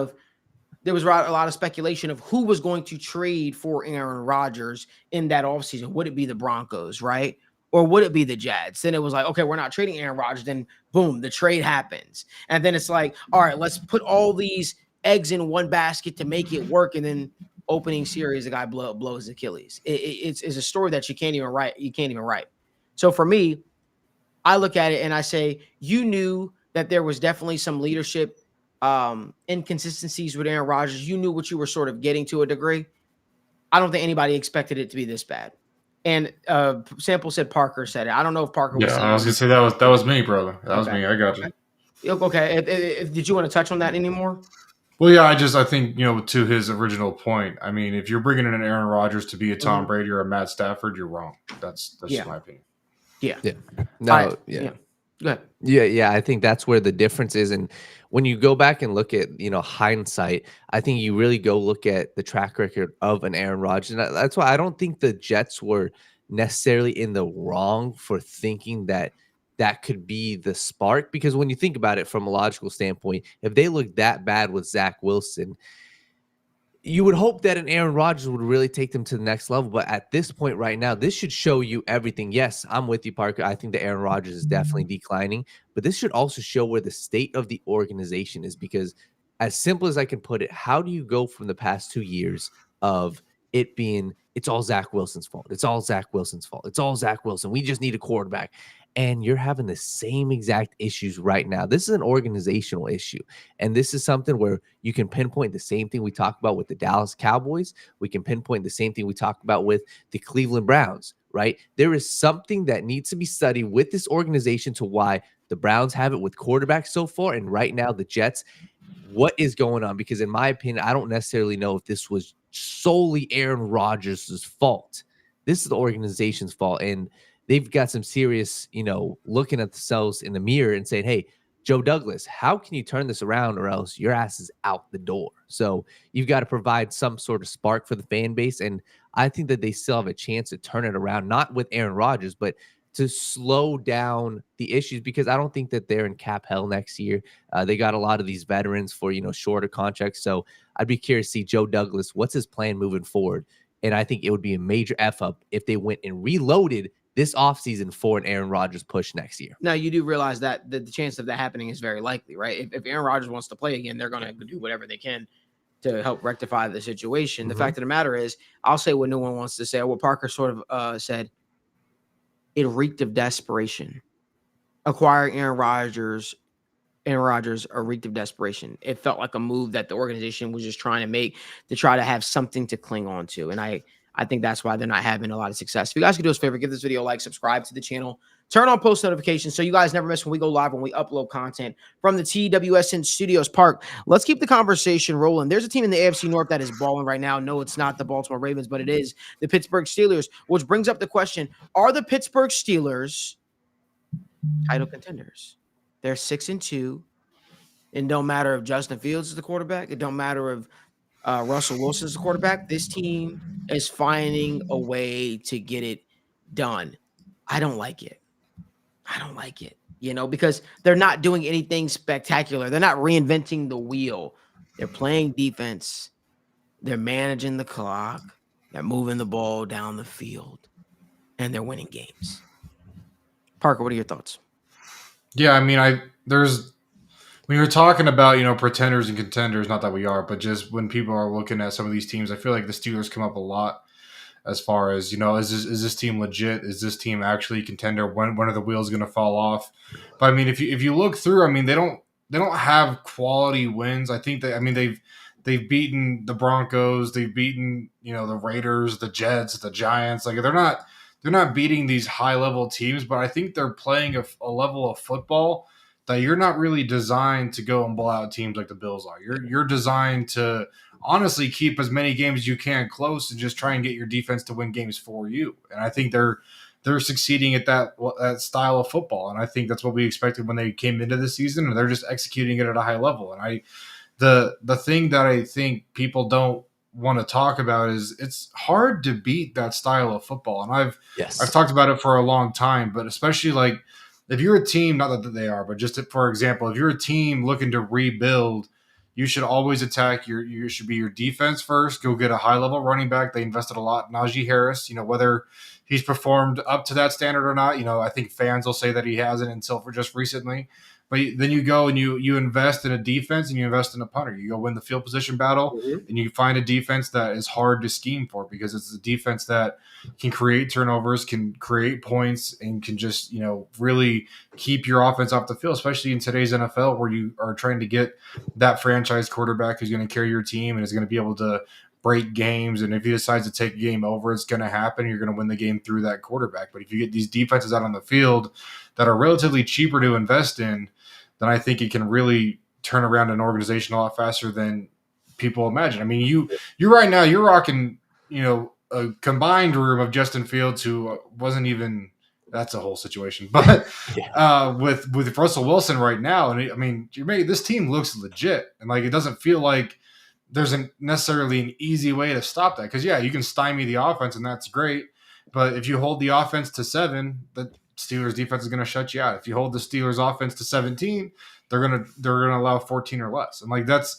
of speculation of who was going to trade for Aaron Rodgers in that offseason. Would it be the Broncos, right? Or would it be the Jets? Then it was like, okay, we're not trading Aaron Rodgers. Then boom, the trade happens. And then it's like, all right, let's put all these eggs in one basket to make it work. And then opening series, the guy blows Achilles. It's a story that you can't even write. So for me, I look at it and I say, you knew that there was definitely some leadership inconsistencies with Aaron Rodgers. You knew what you were sort of getting to a degree. I don't think anybody expected it to be this bad. And Sample said Parker said it. I don't know if Parker was. Yeah, I was gonna say that was me, brother. That was me. I got you. Okay. Did you want to touch on that anymore? Well, yeah, I think to his original point. I mean, if you're bringing in an Aaron Rodgers to be a Tom Brady or a Matt Stafford, you're wrong. That's just my opinion. Yeah. No. Yeah. Go ahead. Yeah. I think that's where the difference is. And when you go back and look at, hindsight, I think you really go look at the track record of an Aaron Rodgers. And that's why I don't think the Jets were necessarily in the wrong for thinking that could be the spark. Because when you think about it from a logical standpoint, if they look that bad with Zach Wilson, you would hope that an Aaron Rodgers would really take them to the next level. But at this point right now, this should show you everything. Yes, I'm with you, Parker. I think that Aaron Rodgers is definitely declining. But this should also show where the state of the organization is. Because as simple as I can put it, how do you go from the past 2 years of it being, it's all Zach Wilson's fault. It's all Zach Wilson's fault. It's all Zach Wilson. We just need a quarterback. And you're having the same exact issues right now. This is an organizational issue. And this is something where you can pinpoint the same thing we talked about with the Dallas Cowboys. We can pinpoint the same thing we talked about with the Cleveland Browns, right? There is something that needs to be studied with this organization to why the Browns have it with quarterbacks so far. And right now, the Jets, what is going on? Because in my opinion, I don't necessarily know if this was solely Aaron Rodgers' fault. This is the organization's fault. And they've got some serious, looking at themselves in the mirror and saying, hey, Joe Douglas, how can you turn this around or else your ass is out the door? So you've got to provide some sort of spark for the fan base. And I think that they still have a chance to turn it around, not with Aaron Rodgers, but to slow down the issues, because I don't think that they're in cap hell next year. They got a lot of these veterans for, shorter contracts. So I'd be curious to see Joe Douglas. What's his plan moving forward? And I think it would be a major F up if they went and reloaded this offseason for an Aaron Rodgers push next year. Now, you do realize that the chance of that happening is very likely, right? If Aaron Rodgers wants to play again, they're going to do whatever they can to help rectify the situation. The fact of the matter is, I'll say what no one wants to say, what Parker sort of said, it reeked of desperation. Acquiring Aaron Rodgers reeked of desperation. It felt like a move that the organization was just trying to make to try to have something to cling on to. And I think that's why they're not having a lot of success. If you guys could do us a favor, give this video a like, subscribe to the channel, turn on post notifications so you guys never miss when we go live, when we upload content from the TWSN Studios Park. Let's keep the conversation rolling. There's a team in the AFC North that is balling right now. No, it's not the Baltimore Ravens, but it is the Pittsburgh Steelers, which brings up the question, are the Pittsburgh Steelers title contenders? They're 6-2. It don't matter if Justin Fields is the quarterback. It don't matter if Russell Wilson's the quarterback, this team is finding a way to get it done. I don't like it. Because they're not doing anything spectacular. They're not reinventing the wheel. They're playing defense. They're managing the clock. They're moving the ball down the field, and they're winning games. Parker, what are your thoughts? Yeah, I mean, when you're talking about, pretenders and contenders, not that we are, but just when people are looking at some of these teams, I feel like the Steelers come up a lot as far as, is this team legit? Is this team actually a contender? When are the wheels going to fall off? But I mean, if you look through, I mean, they don't have quality wins. I think that, I mean, they've beaten the Broncos, they've beaten, the Raiders, the Jets, the Giants. Like they're not beating these high level teams, but I think they're playing a level of football that you're not really designed to go and blow out teams like the Bills are. You're designed to honestly keep as many games as you can close and just try and get your defense to win games for you. And I think they're succeeding at that style of football. And I think that's what we expected when they came into the season, and they're just executing it at a high level. And the thing that I think people don't want to talk about is it's hard to beat that style of football. And I've talked about it for a long time, but especially like if you're a team, not that they are, but just for example, if you're a team looking to rebuild, you should always attack you should be your defense first. Go get a high level running back. They invested a lot in Najee Harris, whether he's performed up to that standard or not. I think fans will say that he hasn't until for just recently. But then you go and you invest in a defense and you invest in a punter. You go win the field position battle, and you find a defense that is hard to scheme for because it's a defense that can create turnovers, can create points, and can just, really keep your offense off the field, especially in today's NFL where you are trying to get that franchise quarterback who's going to carry your team and is going to be able to break games. And if he decides to take a game over, it's going to happen. You're going to win the game through that quarterback. But if you get these defenses out on the field that are relatively cheaper to invest in, then I think it can really turn around an organization a lot faster than people imagine. I mean, you right now, you're rocking, a combined room of Justin Fields, who wasn't even – that's a whole situation. But with Russell Wilson right now, and I mean, this team looks legit. And, like, it doesn't feel like there's necessarily an easy way to stop that. Because, you can stymie the offense, and that's great. But if you hold the offense to 7, the Steelers defense is going to shut you out. If you hold the Steelers offense to 17, they're going to allow 14 or less. And like that's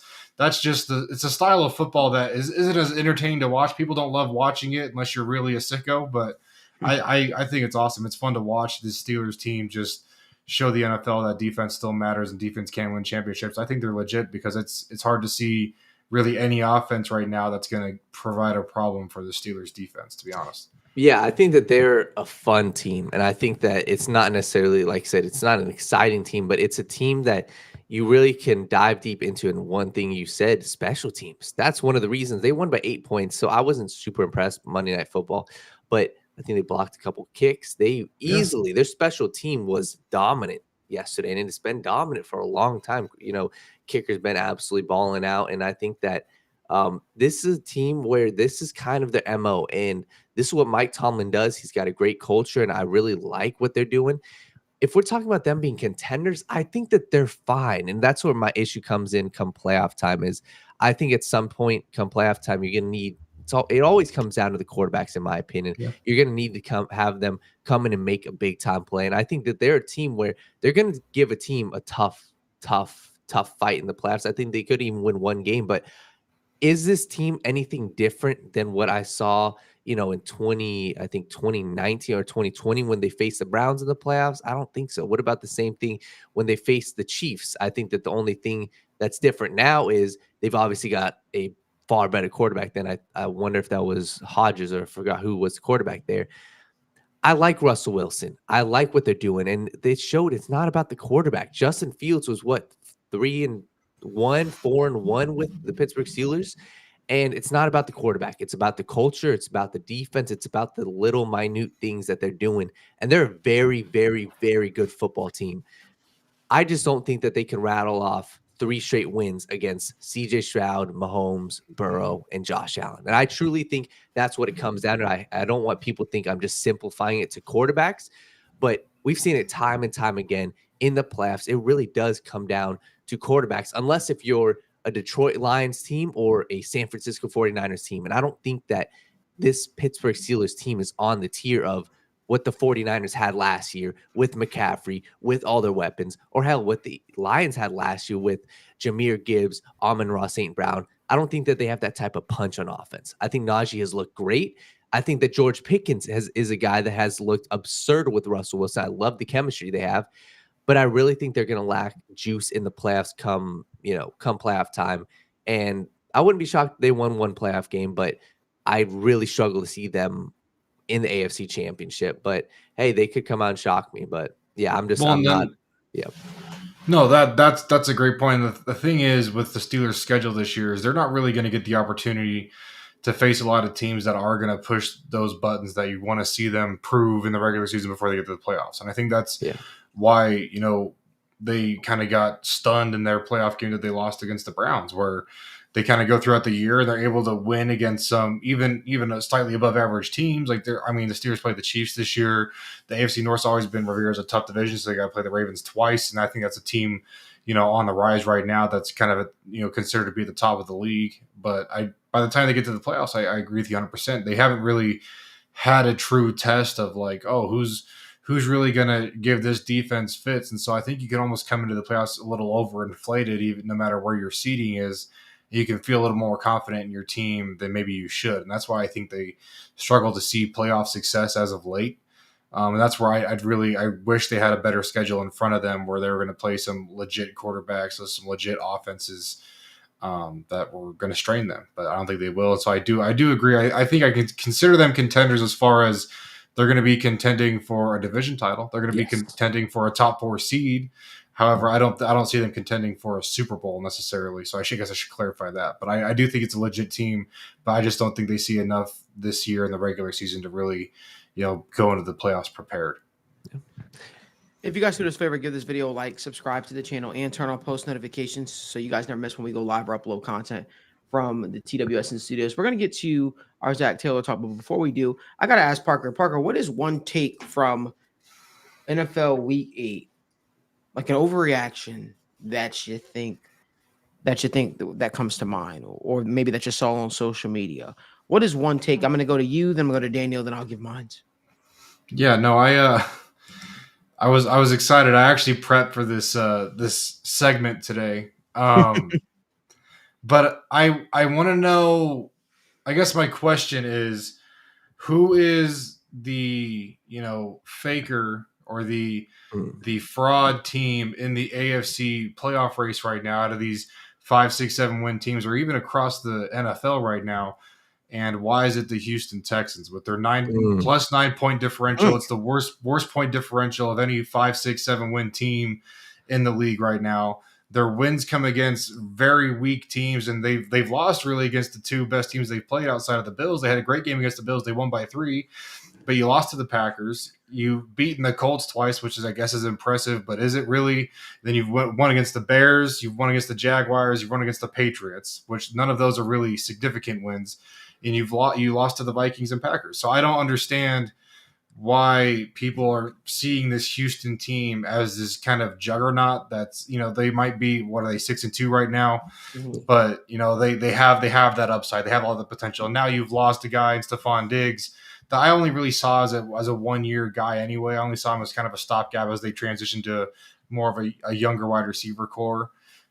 just it's a style of football that isn't as entertaining to watch. People don't love watching it unless you're really a sicko, but I think it's awesome. It's fun to watch this Steelers team just show the NFL that defense still matters and defense can win championships. I think they're legit because it's hard to see really any offense right now that's going to provide a problem for the Steelers defense, to be honest. Yeah, I think that they're a fun team. And I think that it's not necessarily, like I said, it's not an exciting team, but it's a team that you really can dive deep into. And one thing you said, special teams. That's one of the reasons they won by 8 points. So I wasn't super impressed Monday Night Football, but I think they blocked a couple kicks. They easily, their special team was dominant yesterday, and it's been dominant for a long time. Kicker's been absolutely balling out. And I think that this is a team where this is kind of their MO, and this is what Mike Tomlin does. He's got a great culture, and I really like what they're doing. If we're talking about them being contenders, I think that they're fine, and that's where my issue comes in come playoff time is I think at some point come playoff time, you're going to need it always comes down to the quarterbacks, in my opinion. Yeah. You're going to need to have them come in and make a big-time play, and I think that they're a team where they're going to give a team a tough fight in the playoffs. I think they could even win one game, but is this team anything different than what I saw, in 2019 or 2020 when they faced the Browns in the playoffs? I don't think so. What about the same thing when they faced the Chiefs? I think that the only thing that's different now is they've obviously got a far better quarterback than I wonder if that was Hodges, or I forgot who was the quarterback there. I like Russell Wilson. I like what they're doing, and they showed it's not about the quarterback. Justin Fields was 3-1, 4-1 with the Pittsburgh Steelers. And it's not about the quarterback. It's about the culture. It's about the defense. It's about the little minute things that they're doing. And they're a very, very, very good football team. I just don't think that they can rattle off 3 straight wins against CJ Stroud, Mahomes, Burrow, and Josh Allen. And I truly think that's what it comes down to. I don't want people to think I'm just simplifying it to quarterbacks, but we've seen it time and time again in the playoffs. It really does come down to quarterbacks, unless if you're a Detroit Lions team or a San Francisco 49ers team. And I don't think that this Pittsburgh Steelers team is on the tier of what the 49ers had last year with McCaffrey, with all their weapons, or hell, what the Lions had last year with Jahmyr Gibbs, Amon-Ra St. Brown. I don't think that they have that type of punch on offense. I think Najee has looked great. I think that George Pickens is a guy that has looked absurd with Russell Wilson. I love the chemistry they have, but I really think they're going to lack juice in the playoffs come playoff time. And I wouldn't be shocked if they won one playoff game, but I really struggle to see them in the AFC Championship. But hey, they could come out and shock me. But yeah, I'm not. Yeah. No, that's a great point. The thing is with the Steelers' schedule this year is they're not really going to get the opportunity to face a lot of teams that are going to push those buttons that you want to see them prove in the regular season before they get to the playoffs. And I think that's why, they kind of got stunned in their playoff game that they lost against the Browns, where they kind of go throughout the year and they're able to win against some even slightly above average teams. Like the Steelers played the Chiefs this year. The AFC North's always been revered as a tough division, so they got to play the Ravens twice. And I think that's a team, on the rise right now that's kind of considered to be at the top of the league. But by the time they get to the playoffs, I agree with you 100%. They haven't really had a true test of like, oh, who's really going to give this defense fits. And so I think you can almost come into the playoffs a little overinflated, even no matter where your seeding is. You can feel a little more confident in your team than maybe you should. And that's why I think they struggle to see playoff success as of late. And that's where I wish they had a better schedule in front of them where they were going to play some legit quarterbacks with some legit offenses that were going to strain them. But I don't think they will. And so I do agree. I think I can consider them contenders as far as they're going to be contending for a division title. They're going to be contending for a top 4 seed. However, I don't see them contending for a Super Bowl necessarily. So guess I should clarify that. But I do think it's a legit team, but I just don't think they see enough this year in the regular season to really, go into the playoffs prepared. Yeah. If you guys do us a favor, give this video a like, subscribe to the channel, and turn on post notifications so you guys never miss when we go live or upload content from the TWSN studios. We're going to get to our Zac Taylor talk, but before we do, I got to ask Parker. Parker, what is one take from NFL Week 8? Like an overreaction that you think that comes to mind, or maybe that you saw on social media. What is one take? I'm going to go to you, then I'm going to go to Daniel, then I'll give mine. Yeah, no, I was excited. I actually prepped for this segment today. But I want to know, I guess my question is, who is the, faker or the fraud team in the AFC playoff race right now out of these 5, 6, 7 win teams, or even across the NFL right now? And why is it the Houston Texans with their plus 9 point differential? It's the worst point differential of any 5, 6, 7 win team in the league right now. Their wins come against very weak teams, and they've lost really against the 2 best teams they've played outside of the Bills. They had a great game against the Bills. They won by 3, but you lost to the Packers. You've beaten the Colts twice, which is, I guess, is impressive, but is it really? Then you've won against the Bears. You've won against the Jaguars. You've won against the Patriots, which none of those are really significant wins. And you lost to the Vikings and Packers. So I don't understand why people are seeing this Houston team as this kind of juggernaut. That's, they might be, what are they, 6-2 right now? Mm-hmm. But they have that upside. They have all the potential. And now you've lost a guy in Stephon Diggs that I only really saw as a 1-year guy anyway. I only saw him as kind of a stopgap as they transitioned to more of a younger wide receiver core.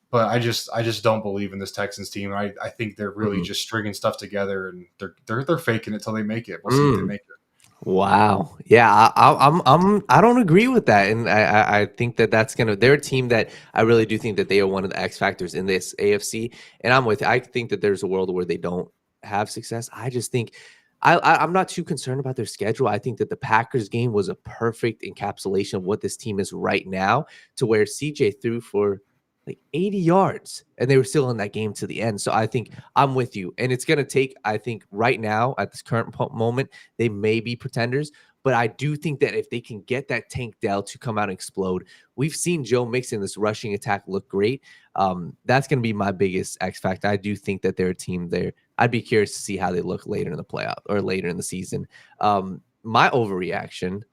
But I just don't believe in this Texans team. I think they're really just stringing stuff together, and they're faking it till they make it. We'll see if they make it. Wow. Yeah, I don't agree with that, and I think that's gonna. They're a team that I really do think that they are one of the X factors in this AFC, and I'm with you. I think that there's a world where they don't have success. I just think I'm not too concerned about their schedule. I think that the Packers game was a perfect encapsulation of what this team is right now, to where CJ threw for like 80 yards and they were still in that game to the end. So I think I'm with you. And it's going to take, I think right now at this current moment, they may be pretenders, but I do think that if they can get that Tank Dell to come out and explode, we've seen Joe Mixon, this rushing attack, look great. That's going to be my biggest X factor. I do think that they're a team there. I'd be curious to see how they look later in the playoff or later in the season. My overreaction,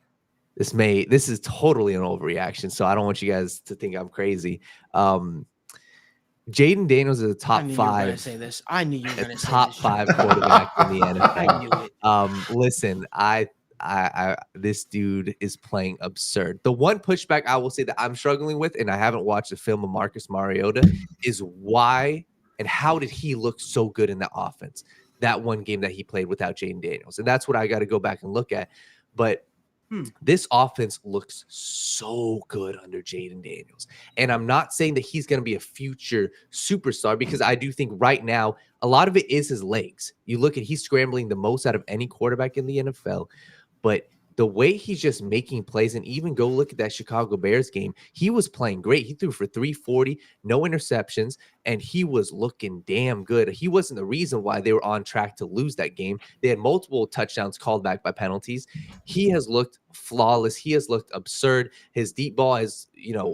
this is totally an overreaction, so I don't want you guys to think I'm crazy. Jaden Daniels is a I top knew you were going to 5, say this. I knew you were a going to say top this. 5 quarterback in the I NFL. knew it. Listen, I this dude is playing absurd. The one pushback I will say that I'm struggling with, and I haven't watched the film of Marcus Mariota, is why and how did he look so good in that offense? That one game that he played without Jaden Daniels. And that's what I got to go back and look at. But this offense looks so good under Jaden Daniels. And I'm not saying that he's going to be a future superstar, because I do think right now a lot of it is his legs. You look at, he's scrambling the most out of any quarterback in the NFL, but the way he's just making plays, and even go look at that Chicago Bears game, he was playing great. He threw for 340, no interceptions, and he was looking damn good. He wasn't the reason why they were on track to lose that game. They had multiple touchdowns called back by penalties. He has looked flawless. He has looked absurd. His deep ball is,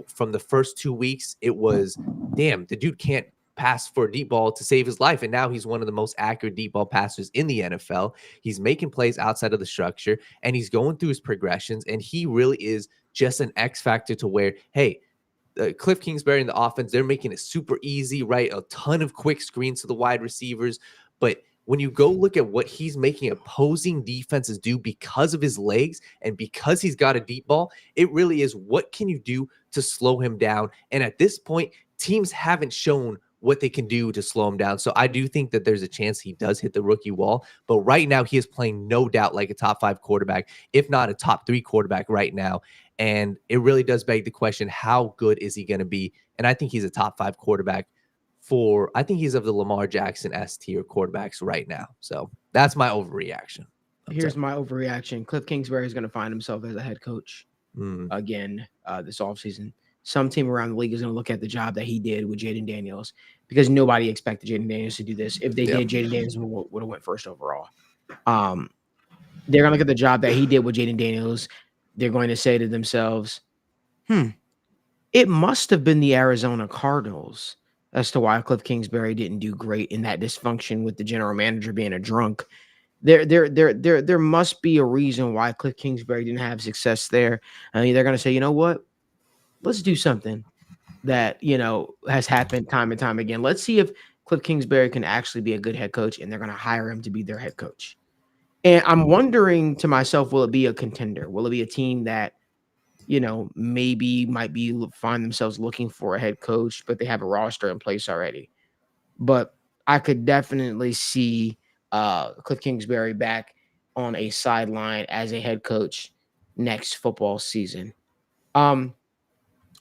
from the first 2 weeks, it was, damn, the dude can't pass for a deep ball to save his life. And now he's one of the most accurate deep ball passers in the NFL. He's making plays outside of the structure, and he's going through his progressions. And he really is just an X factor to where, hey, Cliff Kingsbury and the offense, they're making it super easy, right? A ton of quick screens to the wide receivers. But when you go look at what he's making opposing defenses do because of his legs and because he's got a deep ball, it really is, what can you do to slow him down? And at this point, teams haven't shown what they can do to slow him down. So I do think that there's a chance he does hit the rookie wall. But right now, he is playing no doubt like a top 5 quarterback, if not a top 3 quarterback right now. And it really does beg the question, how good is he going to be? And I think he's a top 5 quarterback I think he's of the Lamar Jackson S tier quarterbacks right now. So that's my overreaction. Here's my overreaction. Cliff Kingsbury is going to find himself as a head coach again this offseason. Some team around the league is going to look at the job that he did with Jaden Daniels, because nobody expected Jaden Daniels to do this. If they did, Jaden Daniels would have went first overall. They're going to look at the job that he did with Jaden Daniels. They're going to say to themselves, it must have been the Arizona Cardinals as to why Cliff Kingsbury didn't do great in that dysfunction with the general manager being a drunk. There must be a reason why Cliff Kingsbury didn't have success there. I mean, they're going to say, you know what? Let's do something that, has happened time and time again. Let's see if Cliff Kingsbury can actually be a good head coach, and they're going to hire him to be their head coach. And I'm wondering to myself, will it be a contender? Will it be a team that, maybe might find themselves looking for a head coach, but they have a roster in place already? But I could definitely see Cliff Kingsbury back on a sideline as a head coach next football season.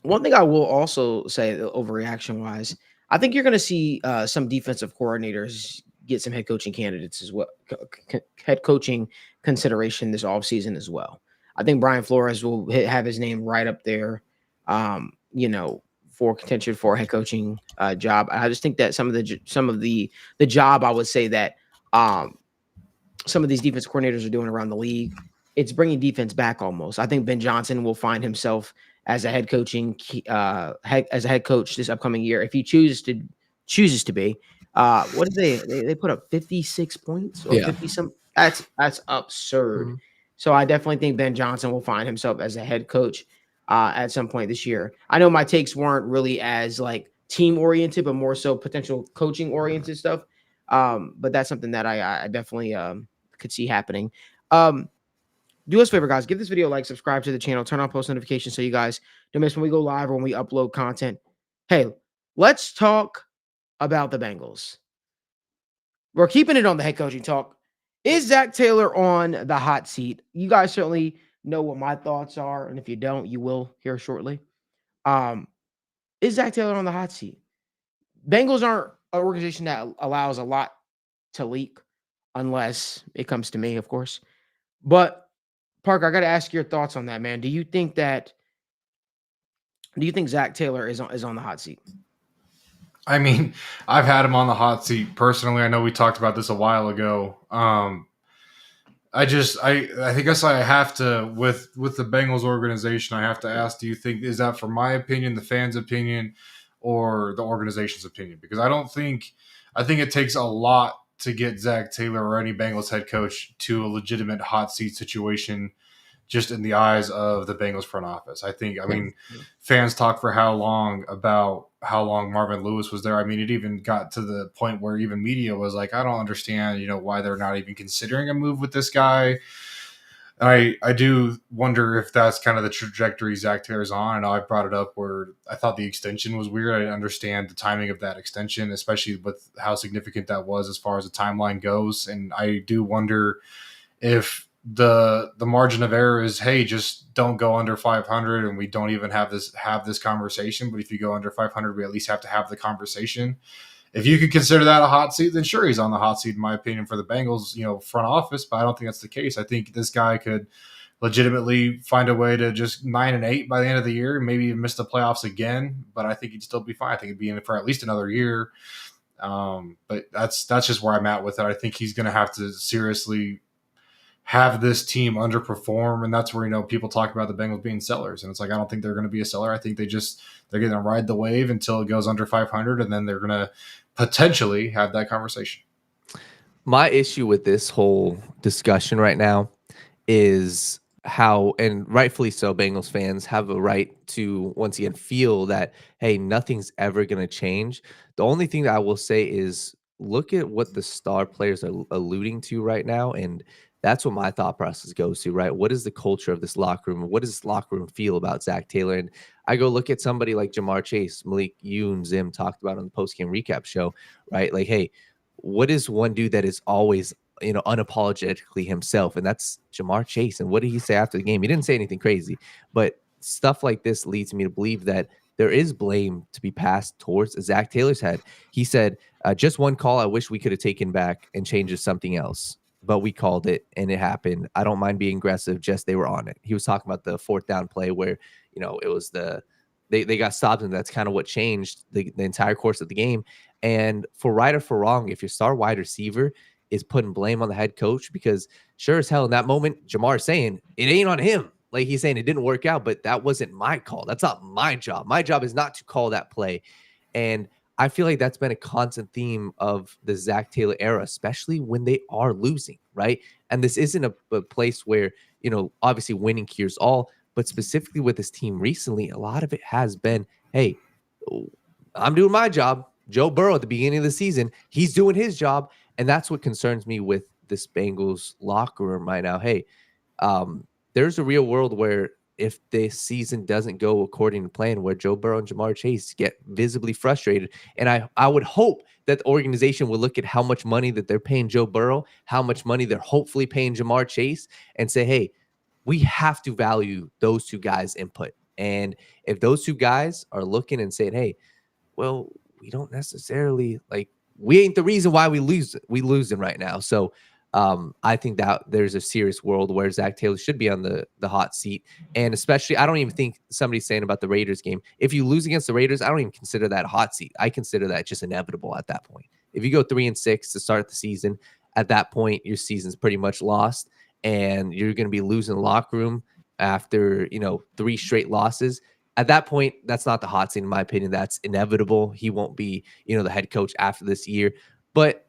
One thing I will also say, overreaction wise, I think you're going to see some defensive coordinators get some head coaching candidates as well, head coaching consideration this offseason as well. I think Brian Flores will have his name right up there, for contention for a head coaching job. I just think that some of the job, I would say that some of these defense coordinators are doing around the league, it's bringing defense back almost. I think Ben Johnson will find himself as a head coach this upcoming year if he chooses to be. What did they put up 56 points or 50 some? That's absurd. So I definitely think Ben Johnson will find himself as a head coach at some point this year. I know my takes weren't really as like team oriented, but more so potential coaching oriented stuff. But that's something that I definitely could see happening. Do us a favor, guys. Give this video a like, subscribe to the channel, turn on post notifications so you guys don't miss when we go live or when we upload content. Hey, let's talk about the Bengals. We're keeping it on the head coaching talk. Is Zac Taylor on the hot seat? You guys certainly know what my thoughts are, and if you don't, you will hear shortly. Is Zac Taylor on the hot seat? Bengals aren't an organization that allows a lot to leak, unless it comes to me, of course. But Parker, I got to ask your thoughts on that, man. Do you think Zac Taylor is on the hot seat? I mean, I've had him on the hot seat personally. I know we talked about this a while ago. I guess I have to, with the Bengals organization, I have to ask, do you think, is that for my opinion, the fans' opinion, or the organization's opinion? Because I think it takes a lot to get Zac Taylor or any Bengals head coach to a legitimate hot seat situation just in the eyes of the Bengals front office. I mean, Yeah. fans talk for how long about how long Marvin Lewis was there. I mean, it even got to the point where even media was like, I don't understand, why they're not even considering a move with this guy. I do wonder if that's kind of the trajectory Zac Taylor's on. I know I brought it up where I thought the extension was weird. I didn't understand the timing of that extension, especially with how significant that was as far as the timeline goes. And I do wonder if the margin of error is, hey, just don't go under 500 and we don't even have this conversation. But if you go under 500, we at least have to have the conversation. If you could consider that a hot seat, then sure, he's on the hot seat, in my opinion, for the Bengals, front office. But I don't think that's the case. I think this guy could legitimately find a way to just 9-8 by the end of the year, maybe even miss the playoffs again. But I think he'd still be fine. I think he'd be in it for at least another year. But that's just where I'm at with it. I think he's going to have to seriously have this team underperform, and that's where people talk about the Bengals being sellers, and it's like I don't think they're going to be a seller. I think they're going to ride the wave until it goes under 500, and then they're going to potentially have that conversation. My issue with this whole discussion right now is how, and rightfully so, Bengals fans have a right to once again feel that, hey, nothing's ever going to change. The only thing that I will say is look at what the star players are alluding to right now, and that's what my thought process goes to, right? What is the culture of this locker room? What does this locker room feel about Zac Taylor? And I go look at somebody like Jamar Chase, Malik, you and Zim talked about on the post-game recap show, right? Like, hey, what is one dude that is always, unapologetically himself? And that's Jamar Chase. And what did he say after the game? He didn't say anything crazy, but stuff like this leads me to believe that there is blame to be passed towards Zac Taylor's head. He said, just one call I wish we could have taken back and changed to something else. But we called it and it happened. I don't mind being aggressive, just they were on it. He was talking about the 4th down play where, it was they got stopped, and that's kind of what changed the entire course of the game. And for right or for wrong, if your star wide receiver is putting blame on the head coach, because sure as hell in that moment, Jamar is saying it ain't on him. Like he's saying it didn't work out, but that wasn't my call. That's not my job. My job is not to call that play. And I feel like that's been a constant theme of the Zac Taylor era, especially when they are losing, right? And this isn't a place where, obviously winning cures all, but specifically with this team recently, a lot of it has been, hey, I'm doing my job. Joe Burrow at the beginning of the season, he's doing his job. And that's what concerns me with this Bengals locker room right now. Hey, there's a real world where if this season doesn't go according to plan, where Joe Burrow and Jamar Chase get visibly frustrated. And I would hope that the organization will look at how much money that they're paying Joe Burrow, how much money they're hopefully paying Jamar Chase, and say, hey, we have to value those two guys' input. And if those two guys are looking and saying, hey, well, we don't necessarily we ain't the reason why we losing right now. So I think that there's a serious world where Zac Taylor should be on the hot seat. And especially, I don't even think somebody's saying about the Raiders game. If you lose against the Raiders, I don't even consider that a hot seat. I consider that just inevitable at that point. If you go 3-6 to start the season, at that point, your season's pretty much lost and you're going to be losing the locker room after, 3 straight losses. At that point, that's not the hot seat, in my opinion. That's inevitable. He won't be, the head coach after this year. But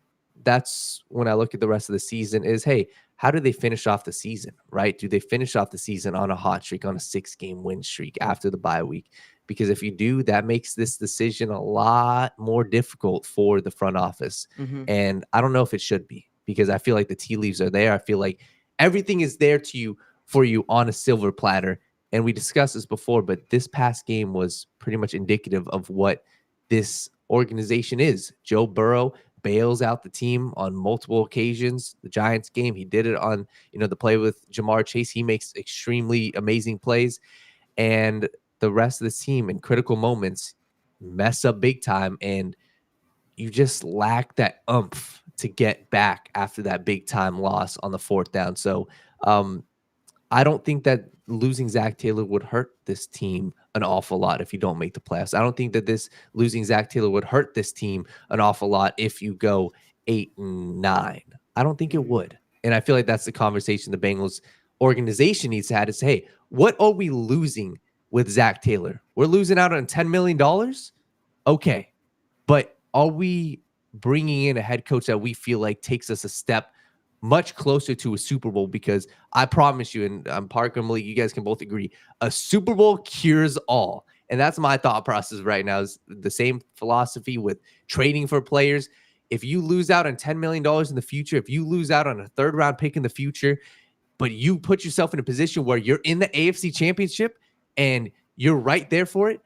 that's when I look at the rest of the season is, hey, how do they finish off the season, right? Do they finish off the season on a hot streak, on a 6-game win streak after the bye week? Because if you do, that makes this decision a lot more difficult for the front office. Mm-hmm. And I don't know if it should be, because I feel like the tea leaves are there. I feel like everything is there for you on a silver platter. And we discussed this before, but this past game was pretty much indicative of what this organization is. Joe Burrow bails out the team on multiple occasions. The Giants game, he did it on, the play with Jamar Chase. He makes extremely amazing plays. And the rest of the team in critical moments mess up big time. And you just lack that oomph to get back after that big time loss on the 4th down. So I don't think that losing Zac Taylor would hurt this team an awful lot if you don't make the playoffs. I don't think that losing Zac Taylor would hurt this team an awful lot if you go 8-9. I don't think it would. And I feel like that's the conversation the Bengals organization needs to have, is, hey, what are we losing with Zac Taylor? We're losing out on $10 million? Okay. But are we bringing in a head coach that we feel like takes us a step much closer to a Super Bowl, because I promise you, and Parker and Malik, you guys can both agree, a Super Bowl cures all. And that's my thought process right now, is the same philosophy with trading for players. If you lose out on $10 million in the future, if you lose out on a third round pick in the future, but you put yourself in a position where you're in the AFC Championship and you're right there for it,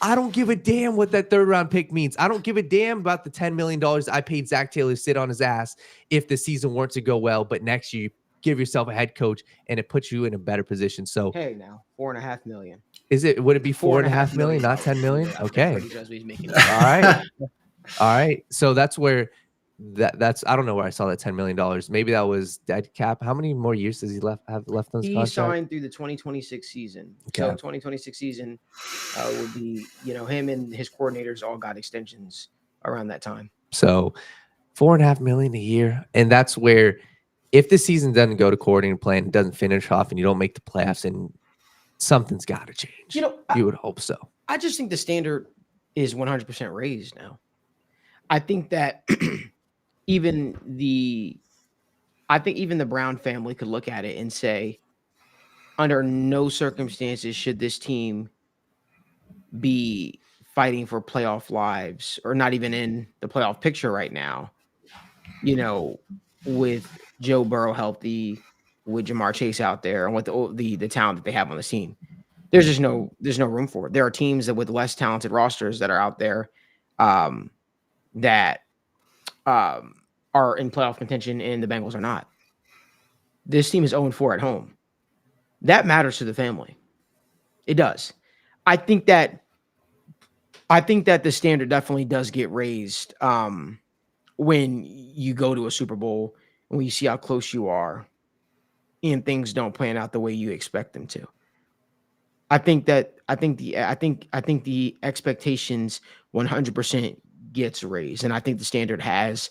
I don't give a damn what that third round pick means. I don't give a damn about the $10 million I paid Zac Taylor to sit on his ass if the season weren't to go well, but next year you give yourself a head coach and it puts you in a better position. So Hey, now $4.5 million. would it be $4.5 million, not 10 million? Yeah, Okay. that's what he's making. All right. All right. So that's where that's I don't know where I saw that $10 million. Maybe that was dead cap. How many more years does he have left on his He contract? signed through the 2026 season. So Okay. 2026 season would be, him and his coordinators all got extensions around that time. So $4.5 million a year. And that's where, if the season doesn't go to coordinating plan, it doesn't finish off, and you don't make the playoffs, and something's got to change. You would hope so. I just think the standard is 100% raised now. I think that even the Brown family could look at it and say, under no circumstances should this team be fighting for playoff lives, or not even in the playoff picture right now, with Joe Burrow healthy, with Jamar Chase out there, and with the talent that they have on the team. There's no room for it. There are teams that with less talented rosters that are out there that are in playoff contention, and the Bengals are not. This team is 0-4 at home. That matters to the family. It does. I think that the standard definitely does get raised when you go to a Super Bowl, and when you see how close you are and things don't plan out the way you expect them to. I think the expectations 100% gets raised, and I think the standard has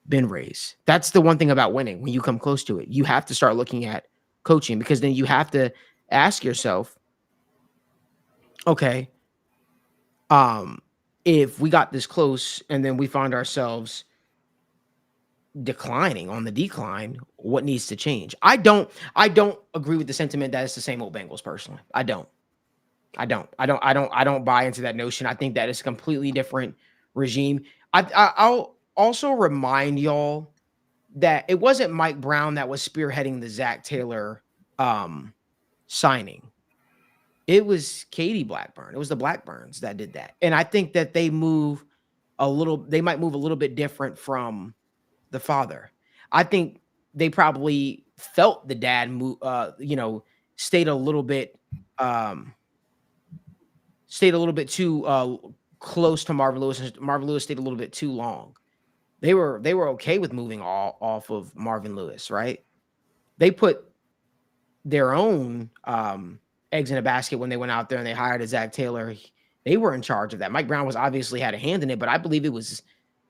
been raised. That's the one thing about winning. When you come close to it, you have to start looking at coaching, because then you have to ask yourself, okay, if we got this close and then we find ourselves declining, on the decline, what needs to change? I don't agree with the sentiment that it's the same old Bengals. Personally, I don't buy into that notion. I think that it's a completely different regime. I'll also remind y'all that it wasn't Mike Brown that was spearheading the Zac Taylor signing. It was Katie Blackburn. It was the Blackburns that did that. And I think that they might move a little bit different from the father. I think they probably felt the dad stayed a little bit too close to Marvin Lewis, and Marvin Lewis stayed a little bit too long. They were okay with moving off of Marvin Lewis, right? They put their own eggs in a basket when they went out there and they hired a Zac Taylor. They were in charge of that. Mike Brown was obviously had a hand in it, but I believe it was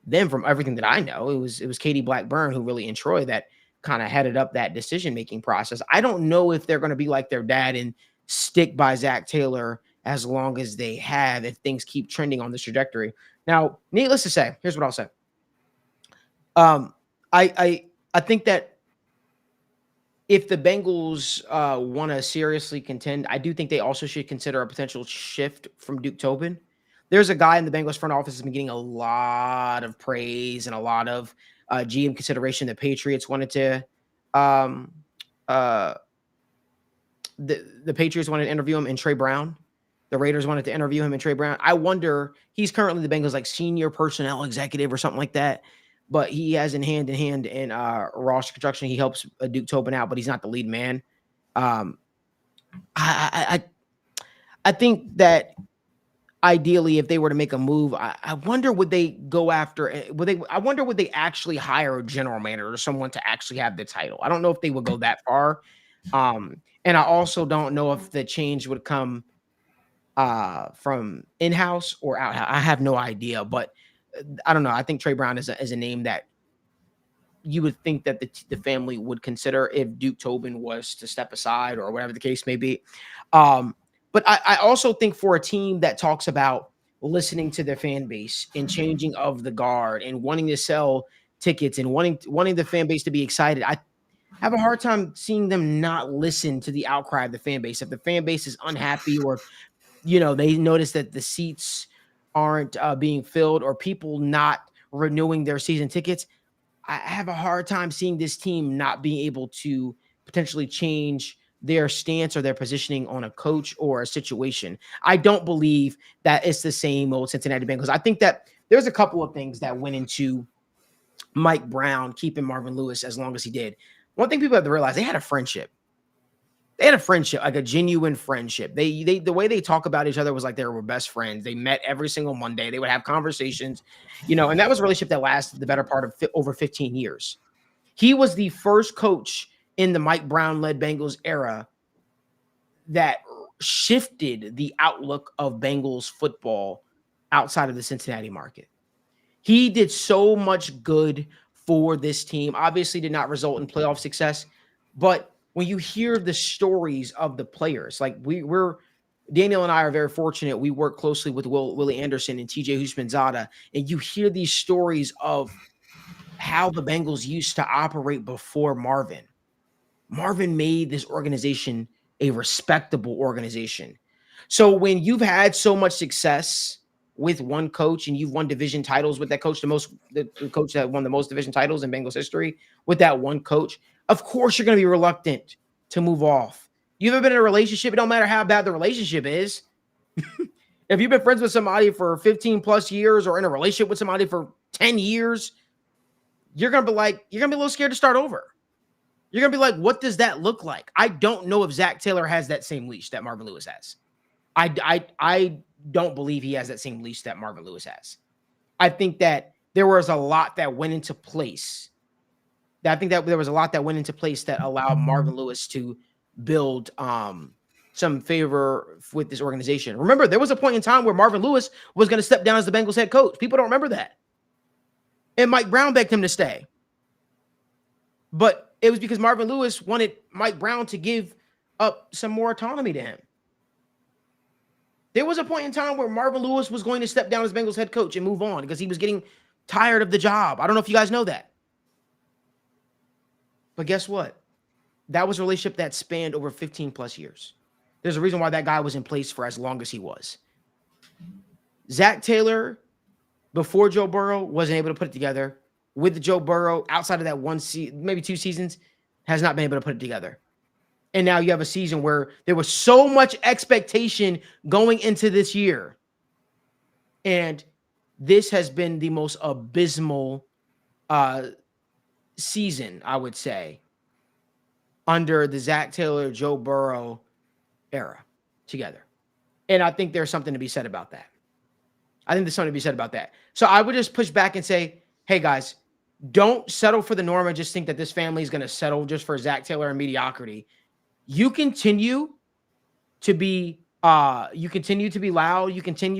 them, from everything that I know. It was Katie Blackburn, who really, and Troy, that kind of headed up that decision-making process. I don't know if they're going to be like their dad and stick by Zac Taylor as long as they have, if things keep trending on this trajectory. Now, needless to say, here's what I'll say. I think that if the Bengals want to seriously contend, I do think they also should consider a potential shift from Duke Tobin. There's a guy in the Bengals front office that's been getting a lot of praise and a lot of GM consideration. The Patriots wanted to the Patriots wanted to interview him, and Trey Brown. The Raiders wanted to interview him, and Trey Brown. I wonder, he's currently the Bengals senior personnel executive or something like that. But he has in hand in roster construction. He helps Duke Tobin out, but he's not the lead man. I think that ideally, if they were to make a move, I wonder would they go after? I wonder would they actually hire a general manager or someone to actually have the title? I don't know if they would go that far. And I also don't know if the change would come from in-house or out. I have no idea, but I don't know. I think Trey Brown is a name that you would think that the family would consider if Duke Tobin was to step aside or whatever the case may be. But I also think for a team that talks about listening to their fan base and changing of the guard and wanting to sell tickets and wanting the fan base to be excited. I have a hard time seeing them not listen to the outcry of the fan base. If the fan base is unhappy, or they notice that the seats aren't being filled, or people not renewing their season tickets, I have a hard time seeing this team not being able to potentially change their stance or their positioning on a coach or a situation. I don't believe that it's the same old Cincinnati Bengals. I think that there's a couple of things that went into Mike Brown keeping Marvin Lewis as long as he did. One thing people have to realize, they had a friendship. They had a friendship, like a genuine friendship. They the way they talk about each other was like they were best friends. They met every single Monday. They would have conversations, and that was a relationship that lasted the better part of over 15 years. He was the first coach in the Mike Brown-led Bengals era that shifted the outlook of Bengals football outside of the Cincinnati market. He did so much good for this team. Obviously did not result in playoff success, but when you hear the stories of the players, like Daniel and I are very fortunate. We work closely with Willie Anderson and TJ Houshmandzadeh, and you hear these stories of how the Bengals used to operate before Marvin. Marvin made this organization a respectable organization. So when you've had so much success with one coach and you've won division titles with that coach, the coach that won the most division titles in Bengals history with that one coach, of course you're going to be reluctant to move off. You've ever been in a relationship, it don't matter how bad the relationship is. If you've been friends with somebody for 15 plus years or in a relationship with somebody for 10 years, you're going to be a little scared to start over. You're going to be like, what does that look like? I don't know if Zac Taylor has that same leash that Marvin Lewis has. I don't believe he has that same leash that Marvin Lewis has. I think that there was a lot that went into place. I think that there was a lot that went into place that allowed Marvin Lewis to build some favor with this organization. Remember, there was a point in time where Marvin Lewis was going to step down as the Bengals head coach. People don't remember that. And Mike Brown begged him to stay. But it was because Marvin Lewis wanted Mike Brown to give up some more autonomy to him. There was a point in time where Marvin Lewis was going to step down as Bengals head coach and move on because he was getting tired of the job. I don't know if you guys know that. But guess what? That was a relationship that spanned over 15 plus years. There's a reason why that guy was in place for as long as he was. Zac Taylor, before Joe Burrow, wasn't able to put it together. With Joe Burrow, outside of that maybe 2 seasons, has not been able to put it together. And now you have a season where there was so much expectation going into this year. And this has been the most abysmal season, I would say, under the Zac Taylor, Joe Burrow era together. And I think there's something to be said about that. So I would just push back and say, hey, guys, don't settle for the norm and just think that this family is going to settle just for Zac Taylor and mediocrity. You continue to be loud. You continue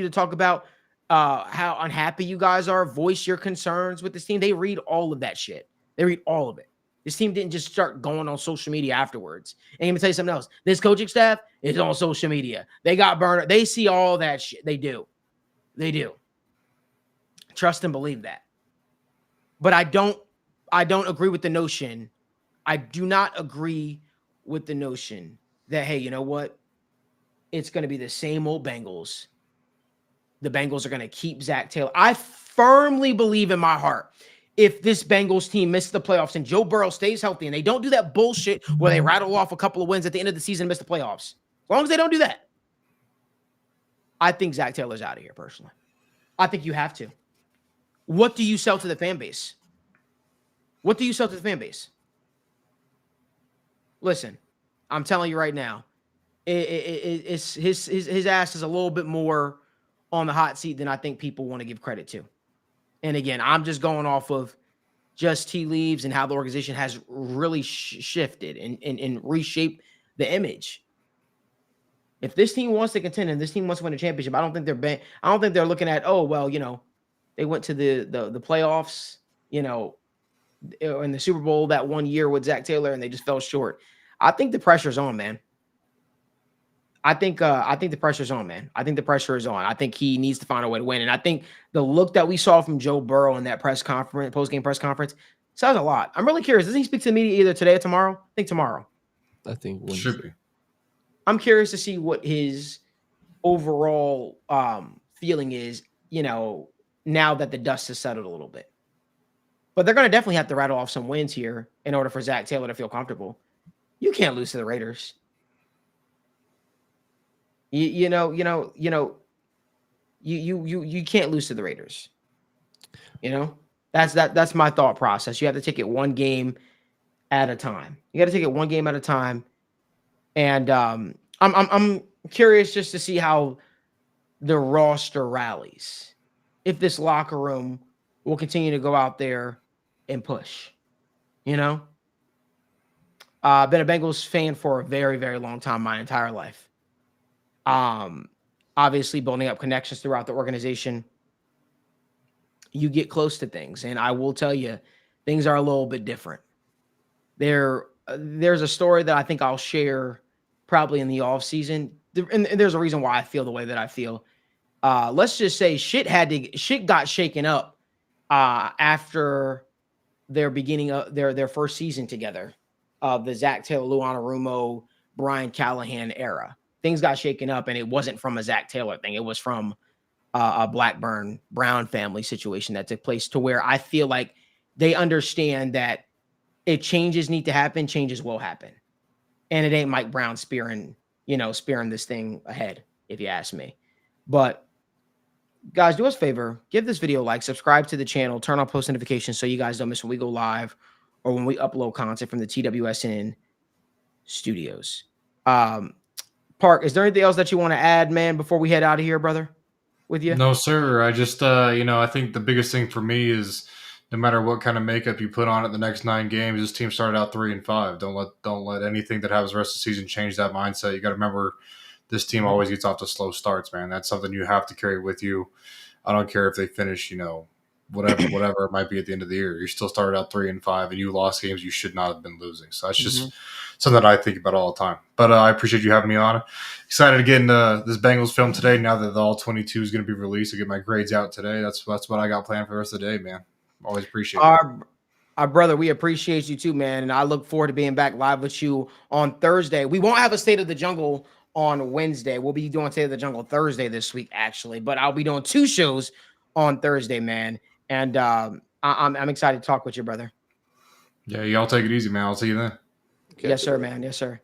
to talk about how unhappy you guys are, voice your concerns with this team. They read all of that shit. They read all of it. This team didn't just start going on social media afterwards. And let me tell you something else. This coaching staff is on social media. They got burned. They see all that shit. They do. Trust and believe that. But I don't agree with the notion. I do not agree with the notion that, hey, you know what? It's going to be the same old Bengals. The Bengals are going to keep Zac Taylor. I firmly believe in my heart, if this Bengals team misses the playoffs and Joe Burrow stays healthy and they don't do that bullshit where they rattle off a couple of wins at the end of the season and miss the playoffs, as long as they don't do that, I think Zac Taylor's out of here personally. I think you have to. What do you sell to the fan base? Listen, I'm telling you right now, it's his ass is a little bit more on the hot seat than I think people want to give credit to. And again, I'm just going off of just tea leaves and how the organization has really shifted and reshaped the image. If this team wants to contend and this team wants to win a championship, I don't think they're looking at, oh, well, they went to the playoffs, in the Super Bowl that one year with Zac Taylor and they just fell short. I think the pressure's on, man. I think the pressure's on, man. I think the pressure is on. I think he needs to find a way to win. And I think the look that we saw from Joe Burrow in that post-game press conference, says a lot. I'm really curious. Doesn't he speak to the media either today or tomorrow? I think tomorrow. I think Wednesday. Should be. I'm curious to see what his overall feeling is, now that the dust has settled a little bit. But they're going to definitely have to rattle off some wins here in order for Zac Taylor to feel comfortable. You can't lose to the Raiders. You can't lose to the Raiders. That's my thought process. You have to take it one game at a time. You got to take it one game at a time. And I'm curious just to see how the roster rallies. If this locker room will continue to go out there and push, been a Bengals fan for a very, very long time, my entire life. Obviously building up connections throughout the organization, you get close to things. And I will tell you, things are a little bit different. There's a story that I think I'll share probably in the off season. And there's a reason why I feel the way that I feel. Let's just say shit got shaken up after their beginning of their first season together of the Zac Taylor, Lou Anarumo, Brian Callahan era. Things got shaken up, and it wasn't from a Zac Taylor thing. It was from a Blackburn Brown family situation that took place, to where I feel like they understand that if changes need to happen, changes will happen. And it ain't Mike Brown spearing this thing ahead, if you ask me. But guys, do us a favor, give this video a like, subscribe to the channel, turn on post notifications so you guys don't miss when we go live or when we upload content from the TWSN studios. Park, is there anything else that you want to add, man, before we head out of here, brother? With you? No, sir. I just, I think the biggest thing for me is no matter what kind of makeup you put on it the next 9 games, this team started out 3-5. Don't let anything that happens the rest of the season change that mindset. You got to remember, this team always gets off to slow starts, man. That's something you have to carry with you. I don't care if they finish, whatever it might be at the end of the year. You still started out 3-5, and you lost games you should not have been losing. So that's just something that I think about all the time. But I appreciate you having me on. Excited to get into this Bengals film today. Now that the all 22 is going to be released, I get my grades out today. That's what I got planned for the rest of the day, man. Always appreciate it. Our brother, we appreciate you too, man. And I look forward to being back live with you on Thursday. We won't have a State of the Jungle on Wednesday. We'll be doing State of the Jungle Thursday this week, actually. But I'll be doing 2 shows on Thursday, man. And I'm excited to talk with you, brother. Yeah, y'all take it easy, man. I'll see you then. Okay. Yes, sir, man. Yes, sir.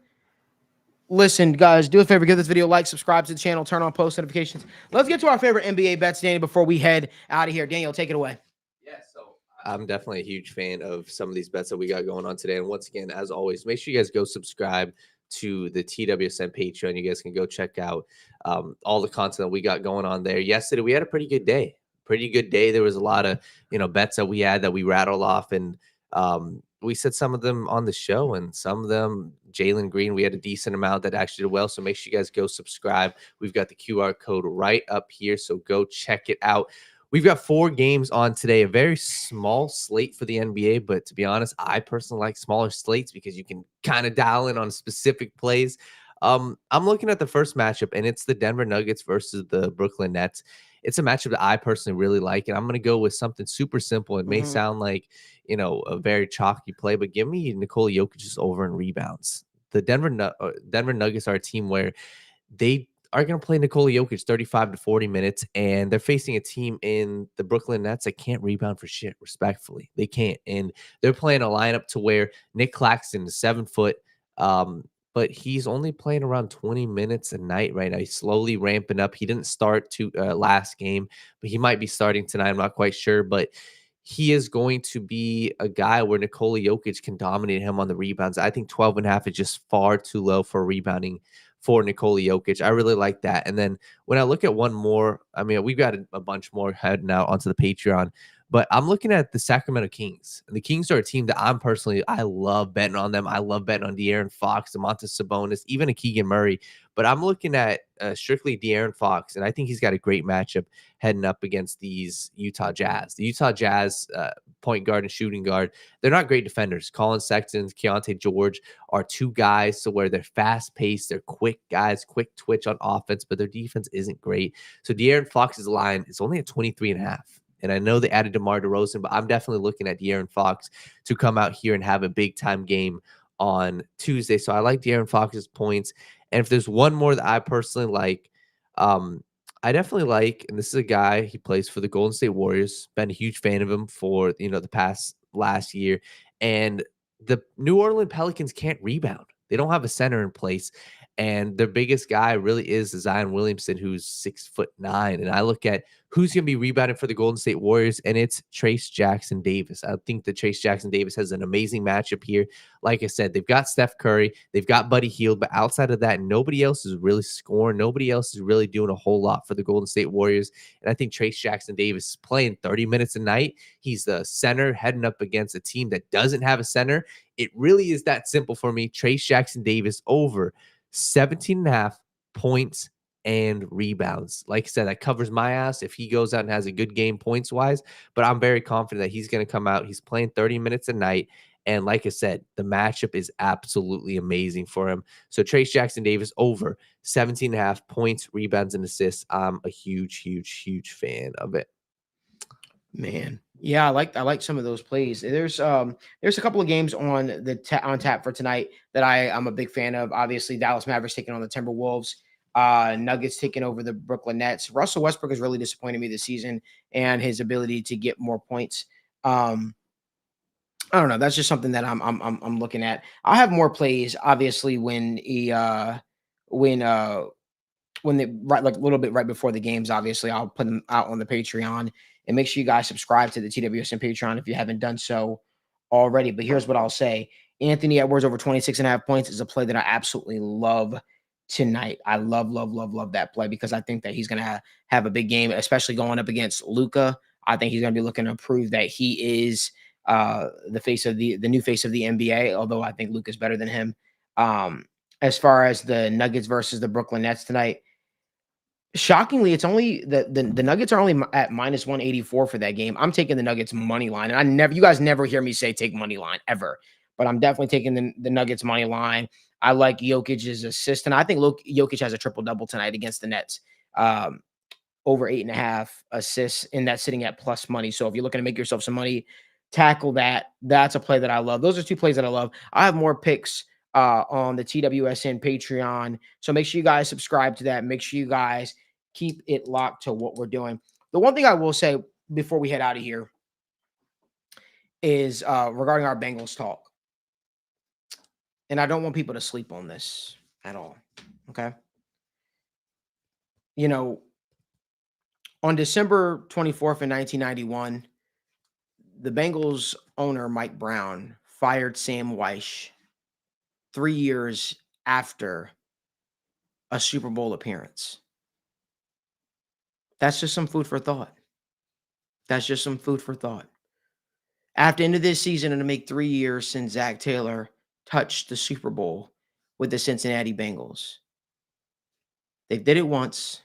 Listen, guys, do a favor, give this video a like, subscribe to the channel, turn on post notifications. Let's get to our favorite NBA bets, Daniel, before we head out of here. Daniel, take it away. Yeah, so I'm definitely a huge fan of some of these bets that we got going on today. And once again, as always, make sure you guys go subscribe to the TWSN Patreon. You guys can go check out all the content that we got going on there. Yesterday, we had a pretty good day. There was a lot of, bets that we had that we rattled off, and we said some of them on the show, and some of them, Jalen Green, we had a decent amount that actually did well. So make sure you guys go subscribe. We've got the QR code right up here, so go check it out. We've got 4 games on today, a very small slate for the NBA, but to be honest, I personally like smaller slates because you can kind of dial in on specific plays. I'm looking at the first matchup, and it's the Denver Nuggets versus the Brooklyn Nets. It's a matchup that I personally really like, and I'm going to go with something super simple. It may sound like, a very chalky play, but give me Nikola Jokic's over in rebounds. The Denver Nuggets are a team where they are going to play Nikola Jokic 35 to 40 minutes, and they're facing a team in the Brooklyn Nets that can't rebound for shit, respectfully. They can't, and they're playing a lineup to where Nick Claxton is 7 foot, but he's only playing around 20 minutes a night right now. He's slowly ramping up. He didn't start last game, but he might be starting tonight. I'm not quite sure, but he is going to be a guy where Nikola Jokic can dominate him on the rebounds. I think 12.5 is just far too low for rebounding for Nikola Jokic. I really like that. And then when I look at one more, we've got a bunch more heading out onto the Patreon, But I'm looking at the Sacramento Kings. And the Kings are a team that I love betting on them. I love betting on De'Aaron Fox, Domantas Sabonis, even a Keegan Murray. But I'm looking at strictly De'Aaron Fox, and I think he's got a great matchup heading up against these Utah Jazz. The Utah Jazz point guard and shooting guard, they're not great defenders. Colin Sexton, Keontae George are two guys to where they're fast-paced, they're quick guys, quick twitch on offense, but their defense isn't great. So De'Aaron Fox's line is only at 23.5. And I know they added DeMar DeRozan, but I'm definitely looking at De'Aaron Fox to come out here and have a big-time game on Tuesday. So I like De'Aaron Fox's points. And if there's one more that I personally like, I definitely like, and this is a guy, he plays for the Golden State Warriors, been a huge fan of him for, the last year. And the New Orleans Pelicans can't rebound. They don't have a center in place. And their biggest guy really is Zion Williamson, who's 6'9". And I look at who's going to be rebounding for the Golden State Warriors, and it's Trace Jackson Davis. I think that Trace Jackson Davis has an amazing matchup here. Like I said, they've got Steph Curry, they've got Buddy Hield, but outside of that, nobody else is really scoring. Nobody else is really doing a whole lot for the Golden State Warriors. And I think Trace Jackson Davis is playing 30 minutes a night. He's the center heading up against a team that doesn't have a center. It really is that simple for me. Trace Jackson Davis over 17.5 points and rebounds. Like I said, that covers my ass if he goes out and has a good game points wise, but I'm very confident that he's going to come out. He's playing 30 minutes a night. And like I said, the matchup is absolutely amazing for him. So Trace Jackson Davis over 17.5 points, rebounds, and assists. I'm a huge fan of it. Man. Yeah, I like some of those plays. There's a couple of games on on tap for tonight that I'm a big fan of. Obviously, Dallas Mavericks taking on the Timberwolves, Nuggets taking over the Brooklyn Nets. Russell Westbrook has really disappointed me this season and his ability to get more points. I don't know. That's just something that I'm looking at. I'll have more plays, obviously, when they like a little bit right before the games. Obviously, I'll put them out on the Patreon. And make sure you guys subscribe to the TWSN Patreon if you haven't done so already. But here's what I'll say. Anthony Edwards over 26.5 points is a play that I absolutely love tonight. I love that play because I think that he's going to have a big game, especially going up against Luka. I think he's going to be looking to prove that he is the new face of the NBA, although I think Luka's better than him. As far as the Nuggets versus the Brooklyn Nets tonight, shockingly, it's only the Nuggets are only at minus 184 for that game. I'm taking the Nuggets money line, and you guys never hear me say take money line ever, but I'm definitely taking the Nuggets money line. I like Jokic's assist, and I think Jokic has a triple double tonight against the Nets. Over 8.5 assists, and that's sitting at plus money. So if you're looking to make yourself some money, tackle that. That's a play that I love. Those are two plays that I love. I have more picks on the TWSN Patreon, so make sure you guys subscribe to that. Make sure you guys keep it locked to what we're doing. The one thing I will say before we head out of here is regarding our Bengals talk. And I don't want people to sleep on this at all. Okay. On December 24th in 1991, the Bengals owner, Mike Brown, fired Sam Weish 3 years after a Super Bowl appearance. That's just some food for thought. After the end of this season, it'll make 3 years since Zac Taylor touched the Super Bowl with the Cincinnati Bengals. They did it once.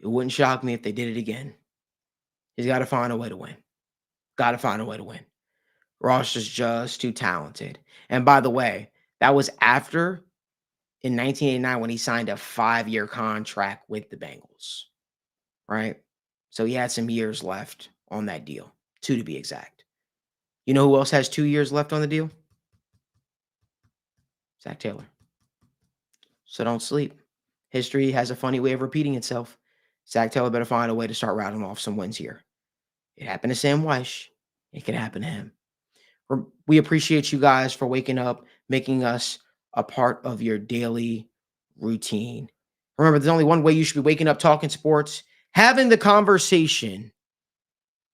It wouldn't shock me if they did it again. He's got to find a way to win. Ross is just too talented. And by the way, that was after in 1989 when he signed a 5-year contract with the Bengals. Right? So he had some years left on that deal, 2 to be exact. You know who else has 2 years left on the deal? Zac Taylor. So don't sleep. History has a funny way of repeating itself. Zac Taylor better find a way to start rattling off some wins here. It happened to Sam Weish. It can happen to him. We appreciate you guys for waking up, making us a part of your daily routine. Remember, there's only one way you should be waking up, talking sports, having the conversation,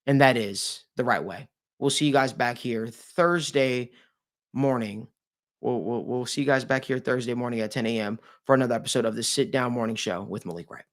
and that is the right way. We'll see you guys back here Thursday morning. We'll see you guys back here Thursday morning at 10 a.m. for another episode of the Sit Down Morning Show with Malik Wright.